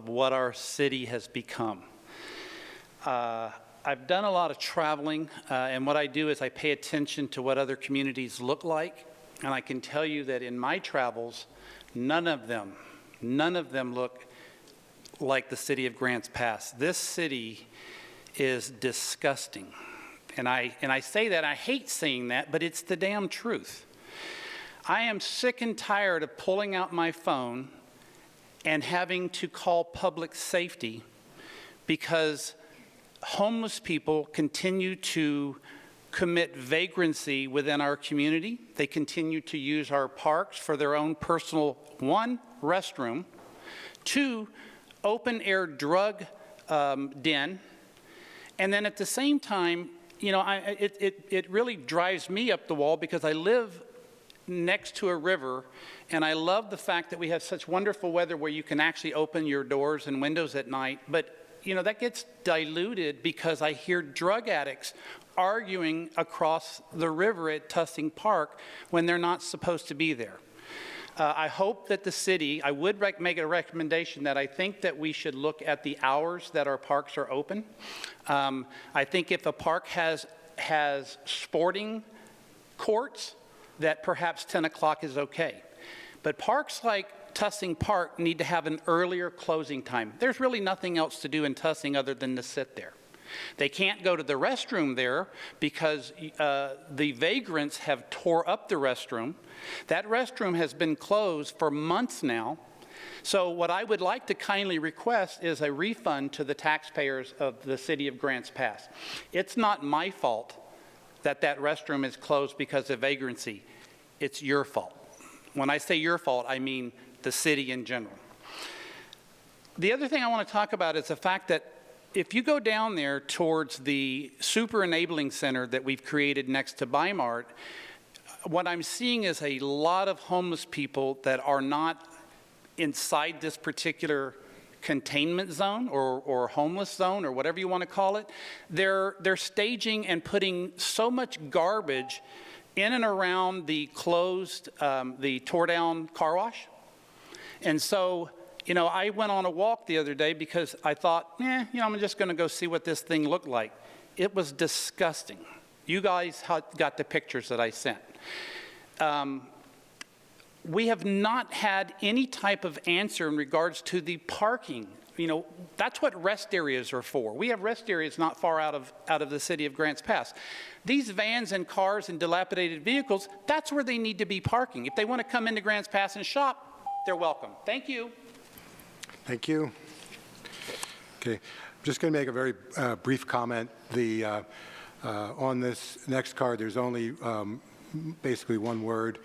what our city has become. I've done a lot of traveling, and what I do is I pay attention to what other communities look like, and I can tell you that in my travels, none of them look like the city of Grants Pass. This city is disgusting. And I say that, I hate saying that, but it's the damn truth. I am sick and tired of pulling out my phone and having to call public safety because homeless people continue to commit vagrancy within our community. They continue to use our parks for their own personal, 1, restroom, 2, open-air drug den, and then at the same time, you know, it really drives me up the wall because I live next to a river, and I love the fact that we have such wonderful weather where you can actually open your doors and windows at night, but that gets diluted because I hear drug addicts arguing across the river at Tussing Park when they're not supposed to be there. I hope that the city, I would make a recommendation that I think that we should look at the hours that our parks are open. I think if a park has sporting courts, that perhaps 10 o'clock is okay. But parks like Tussing Park need to have an earlier closing time. There's really nothing else to do in Tussing other than to sit there. They can't go to the restroom there because the vagrants have tore up the restroom. That restroom has been closed for months now. So what I would like to kindly request is a refund to the taxpayers of the city of Grants Pass. It's not my fault that that restroom is closed because of vagrancy. It's your fault. When I say your fault, I mean the city in general. The other thing I want to talk about is the fact that if you go down there towards the super enabling center that we've created next to Bimart, what I'm seeing is a lot of homeless people that are not inside this particular containment zone or homeless zone or whatever you want to call it. They're staging and putting so much garbage in and around the closed, the tore down car wash. And so, I went on a walk the other day because I thought, I'm just going to go see what this thing looked like. It was disgusting. You guys got the pictures that I sent. We have not had any type of answer in regards to the parking. That's what rest areas are for. We have rest areas not far out of the city of Grants Pass. These vans and cars and dilapidated vehicles, that's where they need to be parking. If they want to come into Grants Pass and shop, they're welcome. Thank you. Thank you. Okay, I'm just going to make a very brief comment. On this next card, there's only basically one word,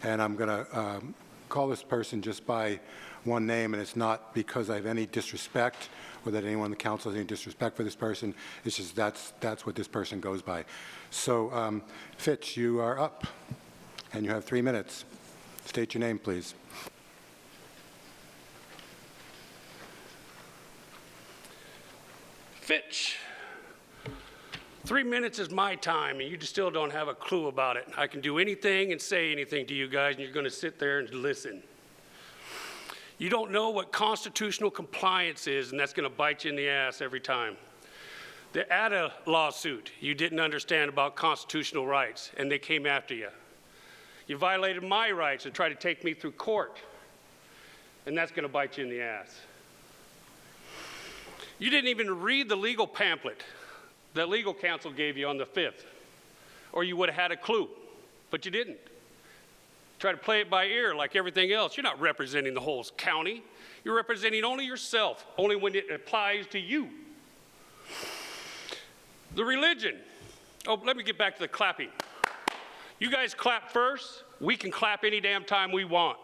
and I'm going to call this person just by one name, and it's not because I have any disrespect or that anyone in the council has any disrespect for this person. It's just that's what this person goes by. So, Fitch, you are up, and you have 3 minutes. State your name, please. Fitch, 3 minutes is my time, and you just still don't have a clue about it. I can do anything and say anything to you guys, and you're going to sit there and listen. You don't know what constitutional compliance is, and that's going to bite you in the ass every time. The ADA lawsuit, you didn't understand about constitutional rights, and they came after you. You violated my rights and tried to take me through court, and that's going to bite you in the ass. You didn't even read the legal pamphlet that legal counsel gave you on the 5th, or you would have had a clue, but you didn't. Try to play it by ear like everything else. You're not representing the whole county. You're representing only yourself, only when it applies to you. The religion. Oh, let me get back to the clapping. You guys clap first. We can clap any damn time we want.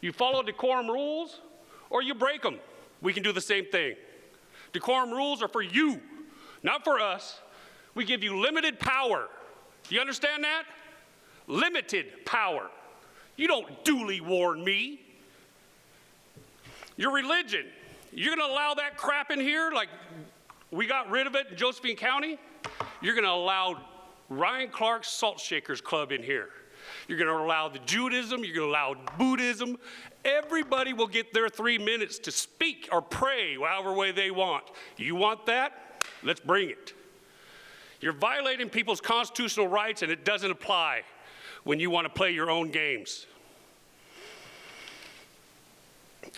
You follow decorum rules, or you break them. We can do the same thing. Decorum rules are for you, not for us. We give you limited power. Do you understand that? Limited power. You don't duly warn me. Your religion, you're going to allow that crap in here like we got rid of it in Josephine County? You're going to allow Ryan Clark's Salt Shakers Club in here. You're going to allow the Judaism. You're going to allow Buddhism. Everybody will get their 3 minutes to speak or pray however way they want. You want that? Let's bring it. You're violating people's constitutional rights, and it doesn't apply when you want to play your own games.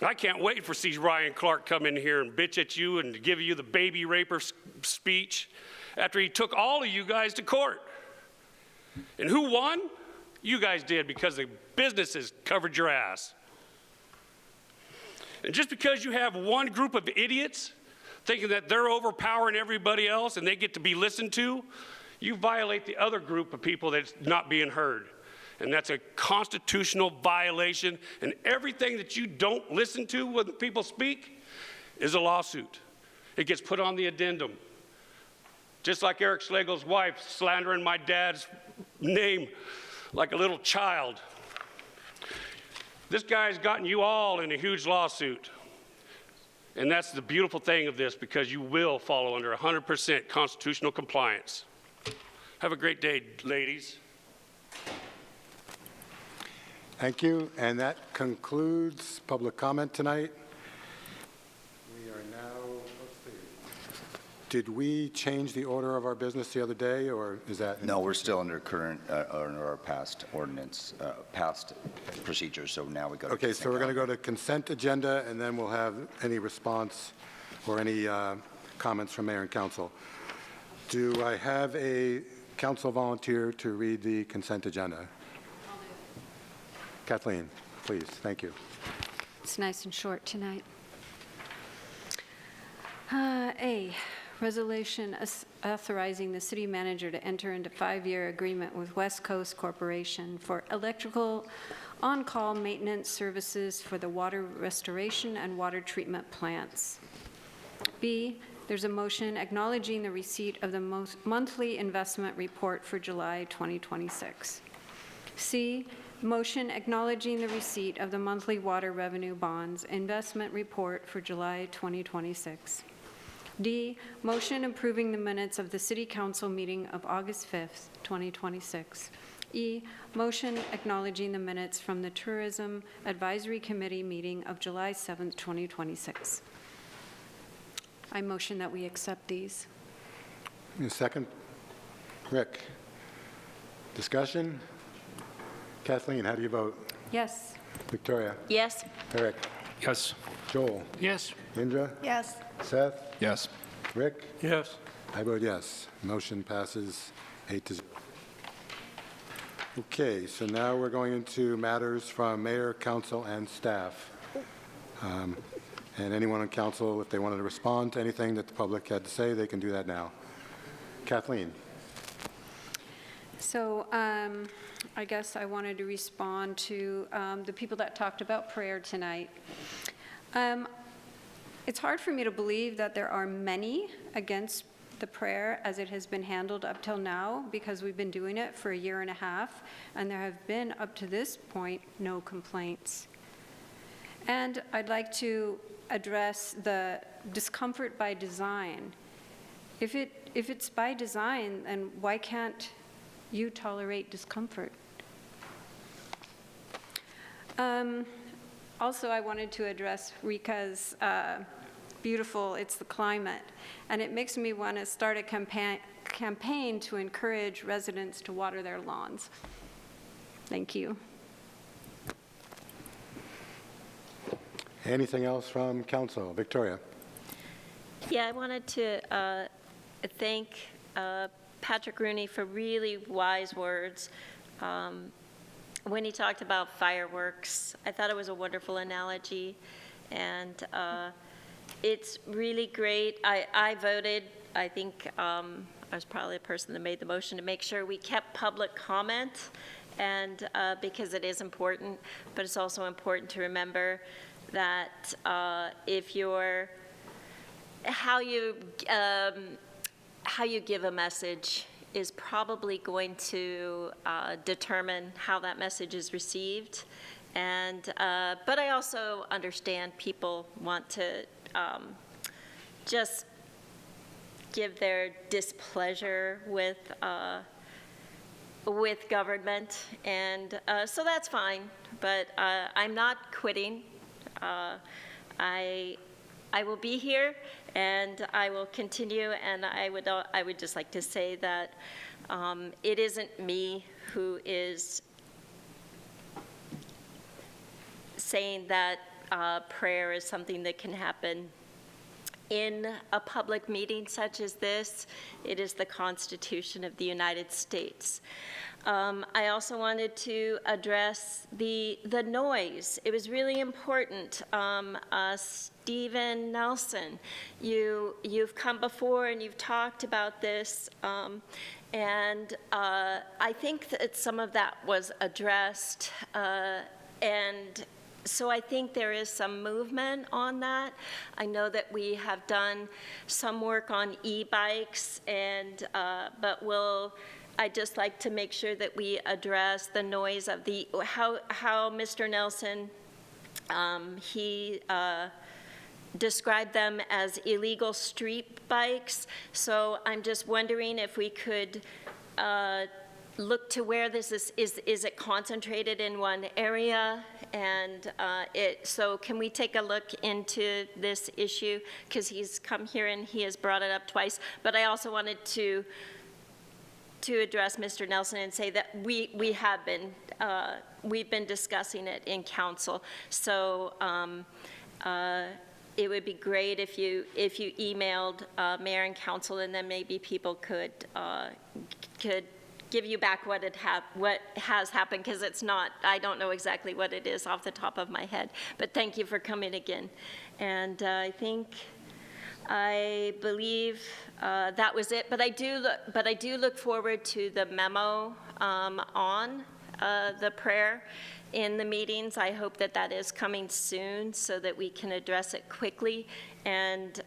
I can't wait for see Ryan Clark come in here and bitch at you and give you the baby raper speech after he took all of you guys to court. And who won? You guys did, because the businesses covered your ass. And just because you have one group of idiots thinking that they're overpowering everybody else and they get to be listened to, you violate the other group of people that's not being heard. And that's a constitutional violation. And everything that you don't listen to when people speak is a lawsuit. It gets put on the addendum. Just like Eric Schlegel's wife slandering my dad's name like a little child. This guy's gotten you all in a huge lawsuit. And that's the beautiful thing of this, because you will follow under 100% constitutional compliance. Have a great day, ladies. Thank you, and that concludes public comment tonight. We are now, let's see, did we change the order of our business the other day, or is that? No, we're still under current, under our past ordinance, past procedures, so now we go to Okay, so we're going to go to consent agenda, and then we'll have any response or any comments from mayor and council. Do I have a council volunteer to read the consent agenda? Kathleen, please, thank you. It's nice and short tonight. A, resolution authorizing the city manager to enter into 5-year agreement with West Coast Corporation for electrical on-call maintenance services for the water restoration and water treatment plants. B, there's a motion acknowledging the receipt of the monthly investment report for July 2026. C, motion acknowledging the receipt of the monthly water revenue bonds investment report for July 2026. D, motion approving the minutes of the City Council meeting of August 5th, 2026. E, motion acknowledging the minutes from the Tourism Advisory Committee meeting of July 7th, 2026. I motion that we accept these. A second. Rick. Discussion? Kathleen, how do you vote? Yes. Victoria? Yes. Eric? Yes. Joel? Yes. Indra? Yes. Seth? Yes. Rick? Yes. I vote yes. Motion passes 8-0. Okay, so now we're going into matters from mayor, council, and staff. And anyone on council, if they wanted to respond to anything that the public had to say, they can do that now. Kathleen. So I guess I wanted to respond to the people that talked about prayer tonight. It's hard for me to believe that there are many against the prayer as it has been handled up till now, because we've been doing it for 1.5 years, and there have been, up to this point, no complaints. And I'd like to address the discomfort by design. If it's by design, then why can't you tolerate discomfort? Also, I wanted to address Rika's beautiful, it's the climate. And it makes me want to start a campaign to encourage residents to water their lawns. Thank you. Anything else from council? Victoria? Yeah, I wanted to thank Patrick Rooney for really wise words. When he talked about fireworks, I thought it was a wonderful analogy, and it's really great. I voted, I think I was probably the person that made the motion to make sure we kept public comment, and because it is important, but it's also important to remember that if you're, how you give a message is probably going to determine how that message is received. And, but I also understand people want to just give their displeasure with government, and so that's fine, but I'm not quitting. I will be here, and I will continue, and I would just like to say that it isn't me who is saying that prayer is something that can happen in a public meeting such as this. It is the Constitution of the United States. I also wanted to address the noise. It was really important. Stephen Nelson, you've come before and you've talked about this, and I think that some of that was addressed, and so I think there is some movement on that. I know that we have done some work on e-bikes, and but we'll I'd just like to make sure that we address the noise of how Mr. Nelson, he described them as illegal street bikes. So I'm just wondering if we could look to where this is it concentrated in one area? And so can we take a look into this issue? Because he's come here and he has brought it up twice. But I also wanted to address Mr. Nelson and say that we've been discussing it in council. So it would be great if you emailed mayor and council, and then maybe people could give you back what has happened, because it's not, I don't know exactly what it is off the top of my head. But thank you for coming again. And I believe that was it. But I do look forward to the memo on the prayer in the meetings. I hope that is coming soon so that we can address it quickly and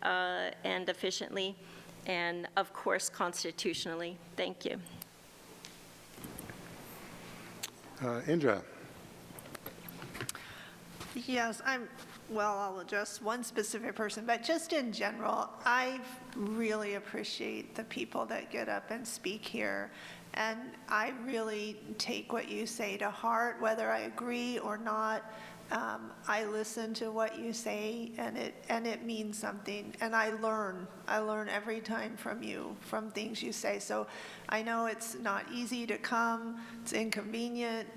efficiently, and of course constitutionally. Thank you. Indra. Yes, I'll address one specific person, but just in general, I really appreciate the people that get up and speak here. And I really take what you say to heart, whether I agree or not. I listen to what you say, and it means something. And I learn every time from you, from things you say. So I know it's not easy to come, it's inconvenient,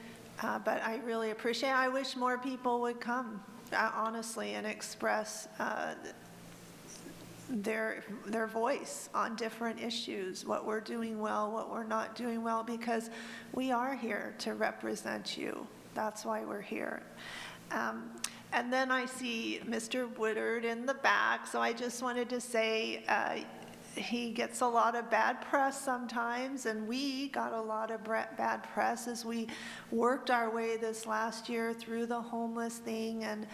but I really appreciate it. I wish more people would come, honestly, and express their voice on different issues, what we're doing well, what we're not doing well, because we are here to represent you. That's why we're here. And then I see Mr. Woodard in the back, so I just wanted to say he gets a lot of bad press sometimes, and we got a lot of bad press as we worked our way this last year through the homeless thing. And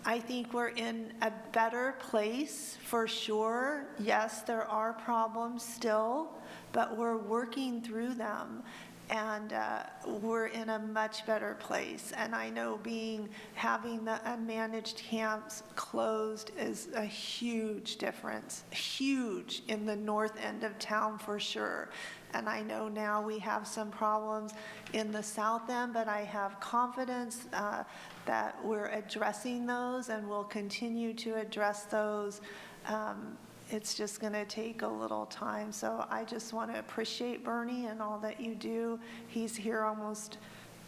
I think we're in a better place for sure. Yes, there are problems still, but we're working through them. And we're in a much better place. And I know having the unmanaged camps closed is a huge difference, huge in the north end of town for sure. And I know now we have some problems in the south end, but I have confidence that we're addressing those, and we'll continue to address those. It's just going to take a little time. So I just want to appreciate Bernie and all that you do. He's here almost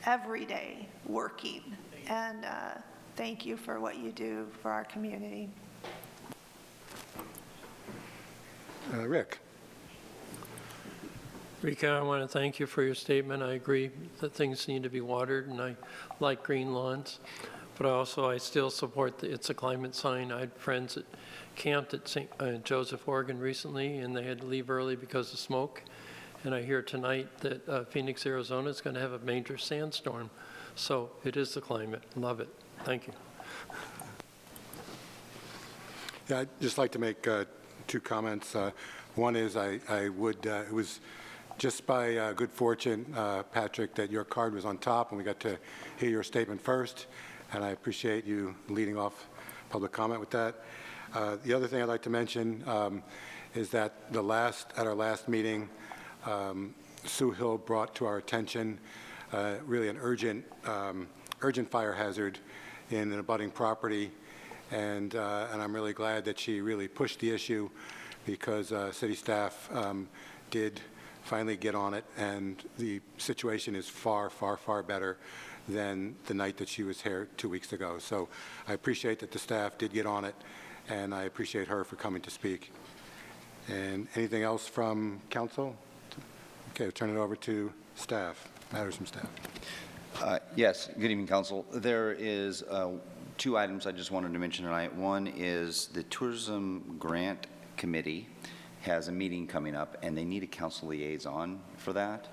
every day working. And thank you for what you do for our community. Rick. Rika, I want to thank you for your statement. I agree that things need to be watered, and I like green lawns. But I still support It's a Climate sign. I had friends that camped at St. Joseph, Oregon recently, and they had to leave early because of smoke. And I hear tonight that Phoenix, Arizona is going to have a major sandstorm. So it is the climate. Love it. Thank you. Yeah, I'd just like to make two comments. One is it was just by good fortune, Patrick, that your card was on top and we got to hear your statement first. And I appreciate you leading off public comment with that. The other thing I'd like to mention is that at our last meeting, Sue Hill brought to our attention really an urgent fire hazard in an abutting property, and I'm really glad that she really pushed the issue, because city staff did finally get on it, and the situation is far, far, far better than the night that she was here 2 weeks ago. So I appreciate that the staff did get on it, and I appreciate her for coming to speak. And anything else from council? Okay, we'll turn it over to staff. Matters from staff. Yes, good evening, council. There is two items I just wanted to mention tonight. One is the Tourism Grant Committee has a meeting coming up, and they need a council liaison for that.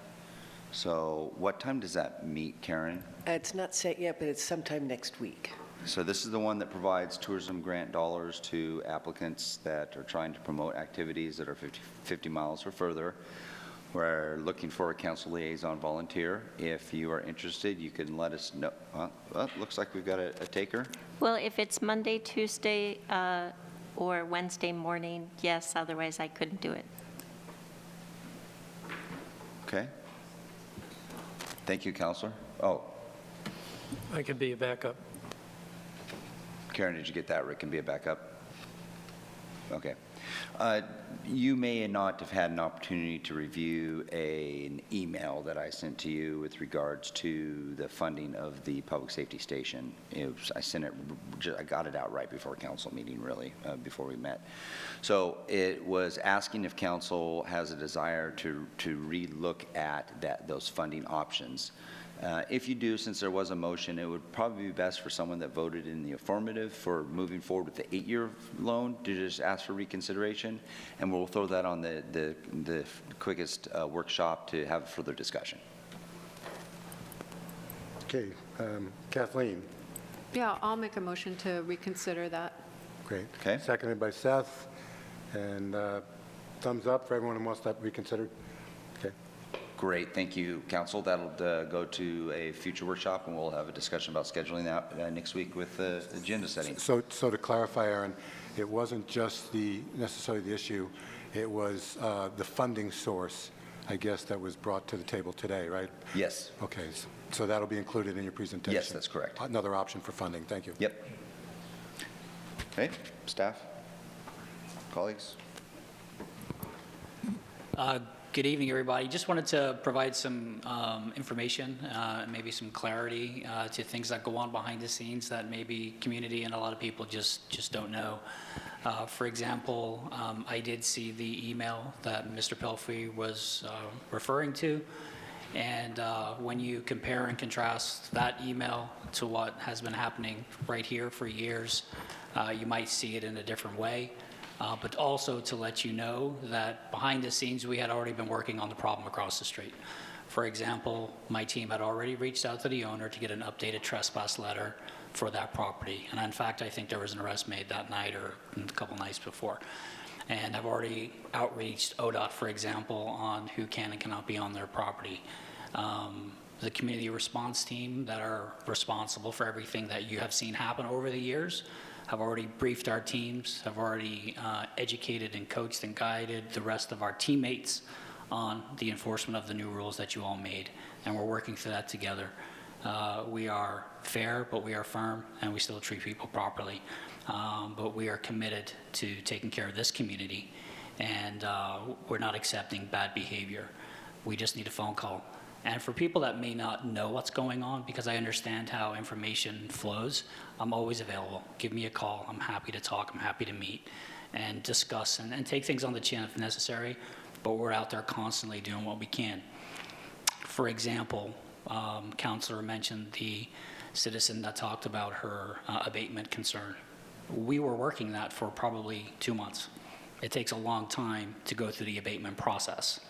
So what time does that meet, Karen? It's not set yet, but it's sometime next week. So this is the one that provides tourism grant dollars to applicants that are trying to promote activities that are 50 miles or further. We're looking for a council liaison volunteer. If you are interested, you can let us know. Well, looks like we've got a taker. Well, if it's Monday, Tuesday, or Wednesday morning, yes, otherwise I couldn't do it. Okay. Thank you, Counselor. Oh, I could be a backup. Karen, did you get that? Rick can be a backup. Okay. You may not have had an opportunity to review an email that I sent to you with regards to the funding of the public safety station. I sent it, I got it out right before council meeting, really, before we met. So it was asking if council has a desire to re-look at those funding options. If you do, since there was a motion, it would probably be best for someone that voted in the affirmative for moving forward with the 8-year loan to just ask for reconsideration, and we'll throw that on the quickest workshop to have further discussion. Okay, Kathleen. Yeah, I'll make a motion to reconsider that. Great. Okay. Seconded by Seth, and thumbs up for everyone who wants that reconsidered. Okay. Great, thank you, council. That'll go to a future workshop, and we'll have a discussion about scheduling that next week with agenda setting. So to clarify, Aaron, it wasn't just necessarily the issue, it was the funding source, I guess, that was brought to the table today, right? Yes. Okay, so that'll be included in your presentation? Yes, that's correct. Another option for funding, thank you. Yep. Okay, staff, colleagues. Good evening, everybody. Just wanted to provide some information, maybe some clarity to things that go on behind the scenes that maybe community and a lot of people just don't know. For example, I did see the email that Mr. Pelfrey was referring to, and when you compare and contrast that email to what has been happening right here for years, you might see it in a different way. But also to let you know that behind the scenes, we had already been working on the problem across the street. For example, my team had already reached out to the owner to get an updated trespass letter for that property. And in fact, I think there was an arrest made that night or a couple nights before. And I've already outreached ODOT, for example, on who can and cannot be on their property. The community response team that are responsible for everything that you have seen happen over the years have already briefed our teams, have already educated and coached and guided the rest of our teammates on the enforcement of the new rules that you all made, and we're working through that together. We are fair, but we are firm, and we still treat people properly. But we are committed to taking care of this community, and we're not accepting bad behavior. We just need a phone call. And for people that may not know what's going on, because I understand how information flows, I'm always available. Give me a call. I'm happy to talk. I'm happy to meet and discuss and take things on the chin if necessary, but we're out there constantly doing what we can. For example, Councilor mentioned the citizen that talked about her abatement concern. We were working that for probably 2 months. It takes a long time to go through the abatement process.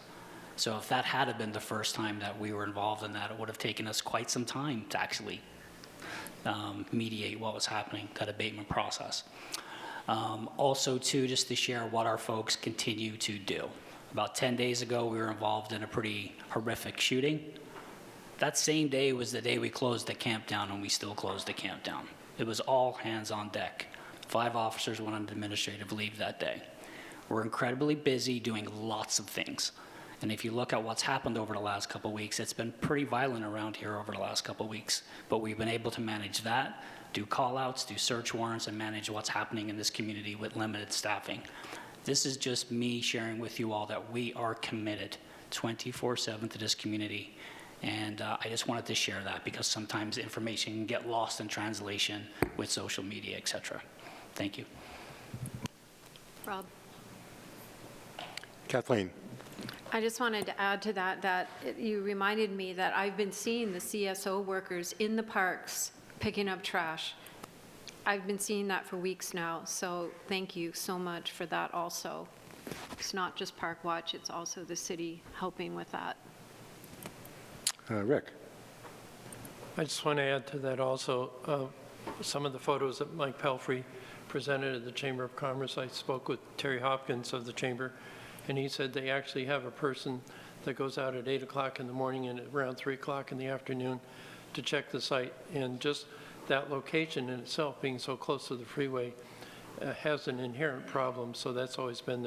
So if that had been the first time that we were involved in that, it would have taken us quite some time to actually mediate what was happening, that abatement process. Also, too, just to share what our folks continue to do. About 10 days ago, we were involved in a pretty horrific shooting. That same day was the day we closed the camp down, and we still closed the camp down. It was all hands on deck. 5 officers went on administrative leave that day. We're incredibly busy doing lots of things. And if you look at what's happened over the last couple of weeks, it's been pretty violent around here over the last couple of weeks. But we've been able to manage that, do call-outs, do search warrants, and manage what's happening in this community with limited staffing. This is just me sharing with you all that we are committed 24/7 to this community. And I just wanted to share that because sometimes information can get lost in translation with social media, et cetera. Thank you. Rob? Kathleen. I just wanted to add to that you reminded me that I've been seeing the CSO workers in the parks picking up trash. I've been seeing that for weeks now, so thank you so much for that also. It's not just Park Watch, it's also the city helping with that. Rick. I just want to add to that also, some of the photos that Mike Pelfrey presented at the Chamber of Commerce. I spoke with Terry Hopkins of the Chamber, and he said they actually have a person that goes out at 8 o'clock in the morning and around 3 o'clock in the afternoon to check the site. And just that location in itself, being so close to the freeway, has an inherent problem, so that's always been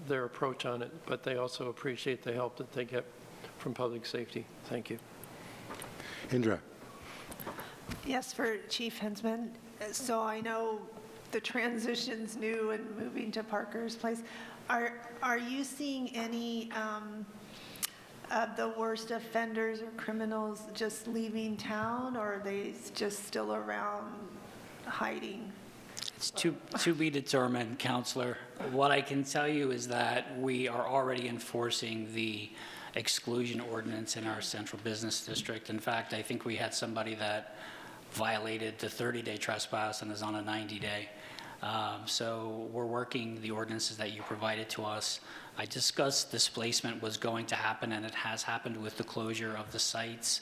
their approach on it. But they also appreciate the help that they get from public safety. Thank you. Indra. Yes, for Chief Hensman. So I know the transition's new and moving to Parker's Place. Are you seeing any of the worst offenders or criminals just leaving town, or are they just still around hiding? It's to be determined, Counselor. What I can tell you is that we are already enforcing the exclusion ordinance in our central business district. In fact, I think we had somebody that violated the 30-day trespass and is on a 90-day. So we're working the ordinances that you provided to us. I discussed displacement was going to happen, and it has happened with the closure of the sites.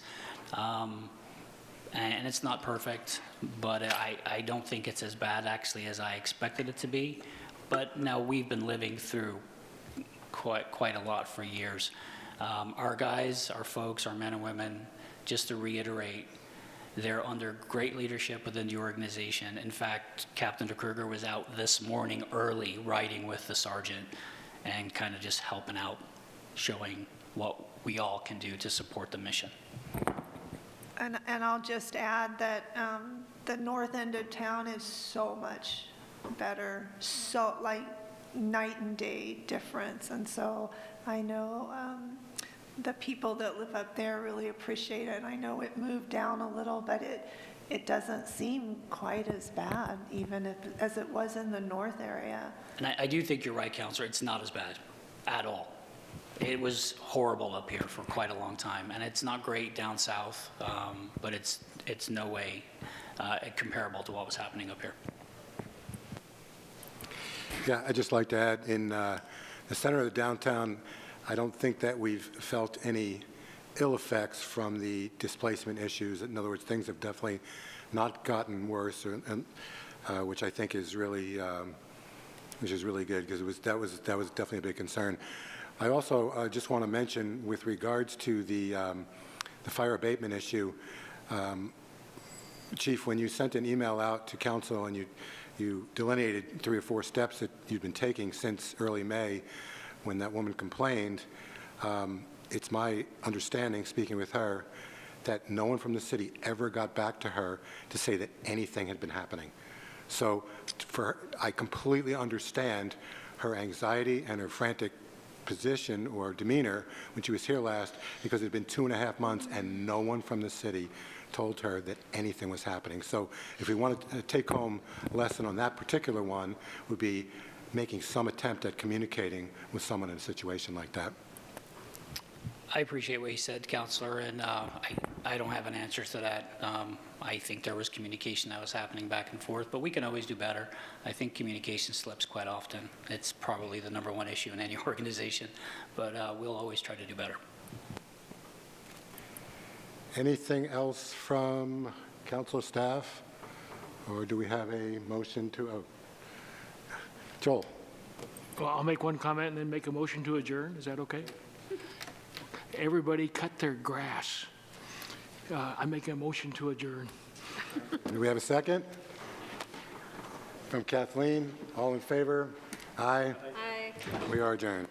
And it's not perfect, but I don't think it's as bad actually as I expected it to be. But now we've been living through quite a lot for years. Our guys, our folks, our men and women, just to reiterate, they're under great leadership within the organization. In fact, Captain DeKruger was out this morning early riding with the sergeant and kind of just helping out, showing what we all can do to support the mission. And I'll just add that the north end of town is so much better, so like night and day difference. And so I know the people that live up there really appreciate it. I know it moved down a little, but it doesn't seem quite as bad, even as it was in the north area. And I do think you're right, Counselor. It's not as bad at all. It was horrible up here for quite a long time, and it's not great down south, but it's no way comparable to what was happening up here. Yeah, I'd just like to add, in the center of the downtown, I don't think that we've felt any ill effects from the displacement issues. In other words, things have definitely not gotten worse, which I think is really, which is really good, because that was definitely a big concern. I also just want to mention, with regards to the fire abatement issue, Chief, when you sent an email out to council and you delineated 3 or 4 steps that you've been taking since early May, when that woman complained, it's my understanding, speaking with her, that no one from the city ever got back to her to say that anything had been happening. So I completely understand her anxiety and her frantic position or demeanor when she was here last, because it had been 2.5 months and no one from the city told her that anything was happening. So if we wanted to take home a lesson on that particular one, would be making some attempt at communicating with someone in a situation like that. I appreciate what you said, Counselor, and I don't have an answer to that. I think there was communication that was happening back and forth, but we can always do better. I think communication slips quite often. It's probably the #1 issue in any organization, but we'll always try to do better. Anything else from council staff? Or do we have a motion to, Joel? Well, I'll make one comment and then make a motion to adjourn. Is that okay? Everybody cut their grass. I make a motion to adjourn. Do we have a second? From Kathleen, all in favor? Aye. Aye. We are adjourned.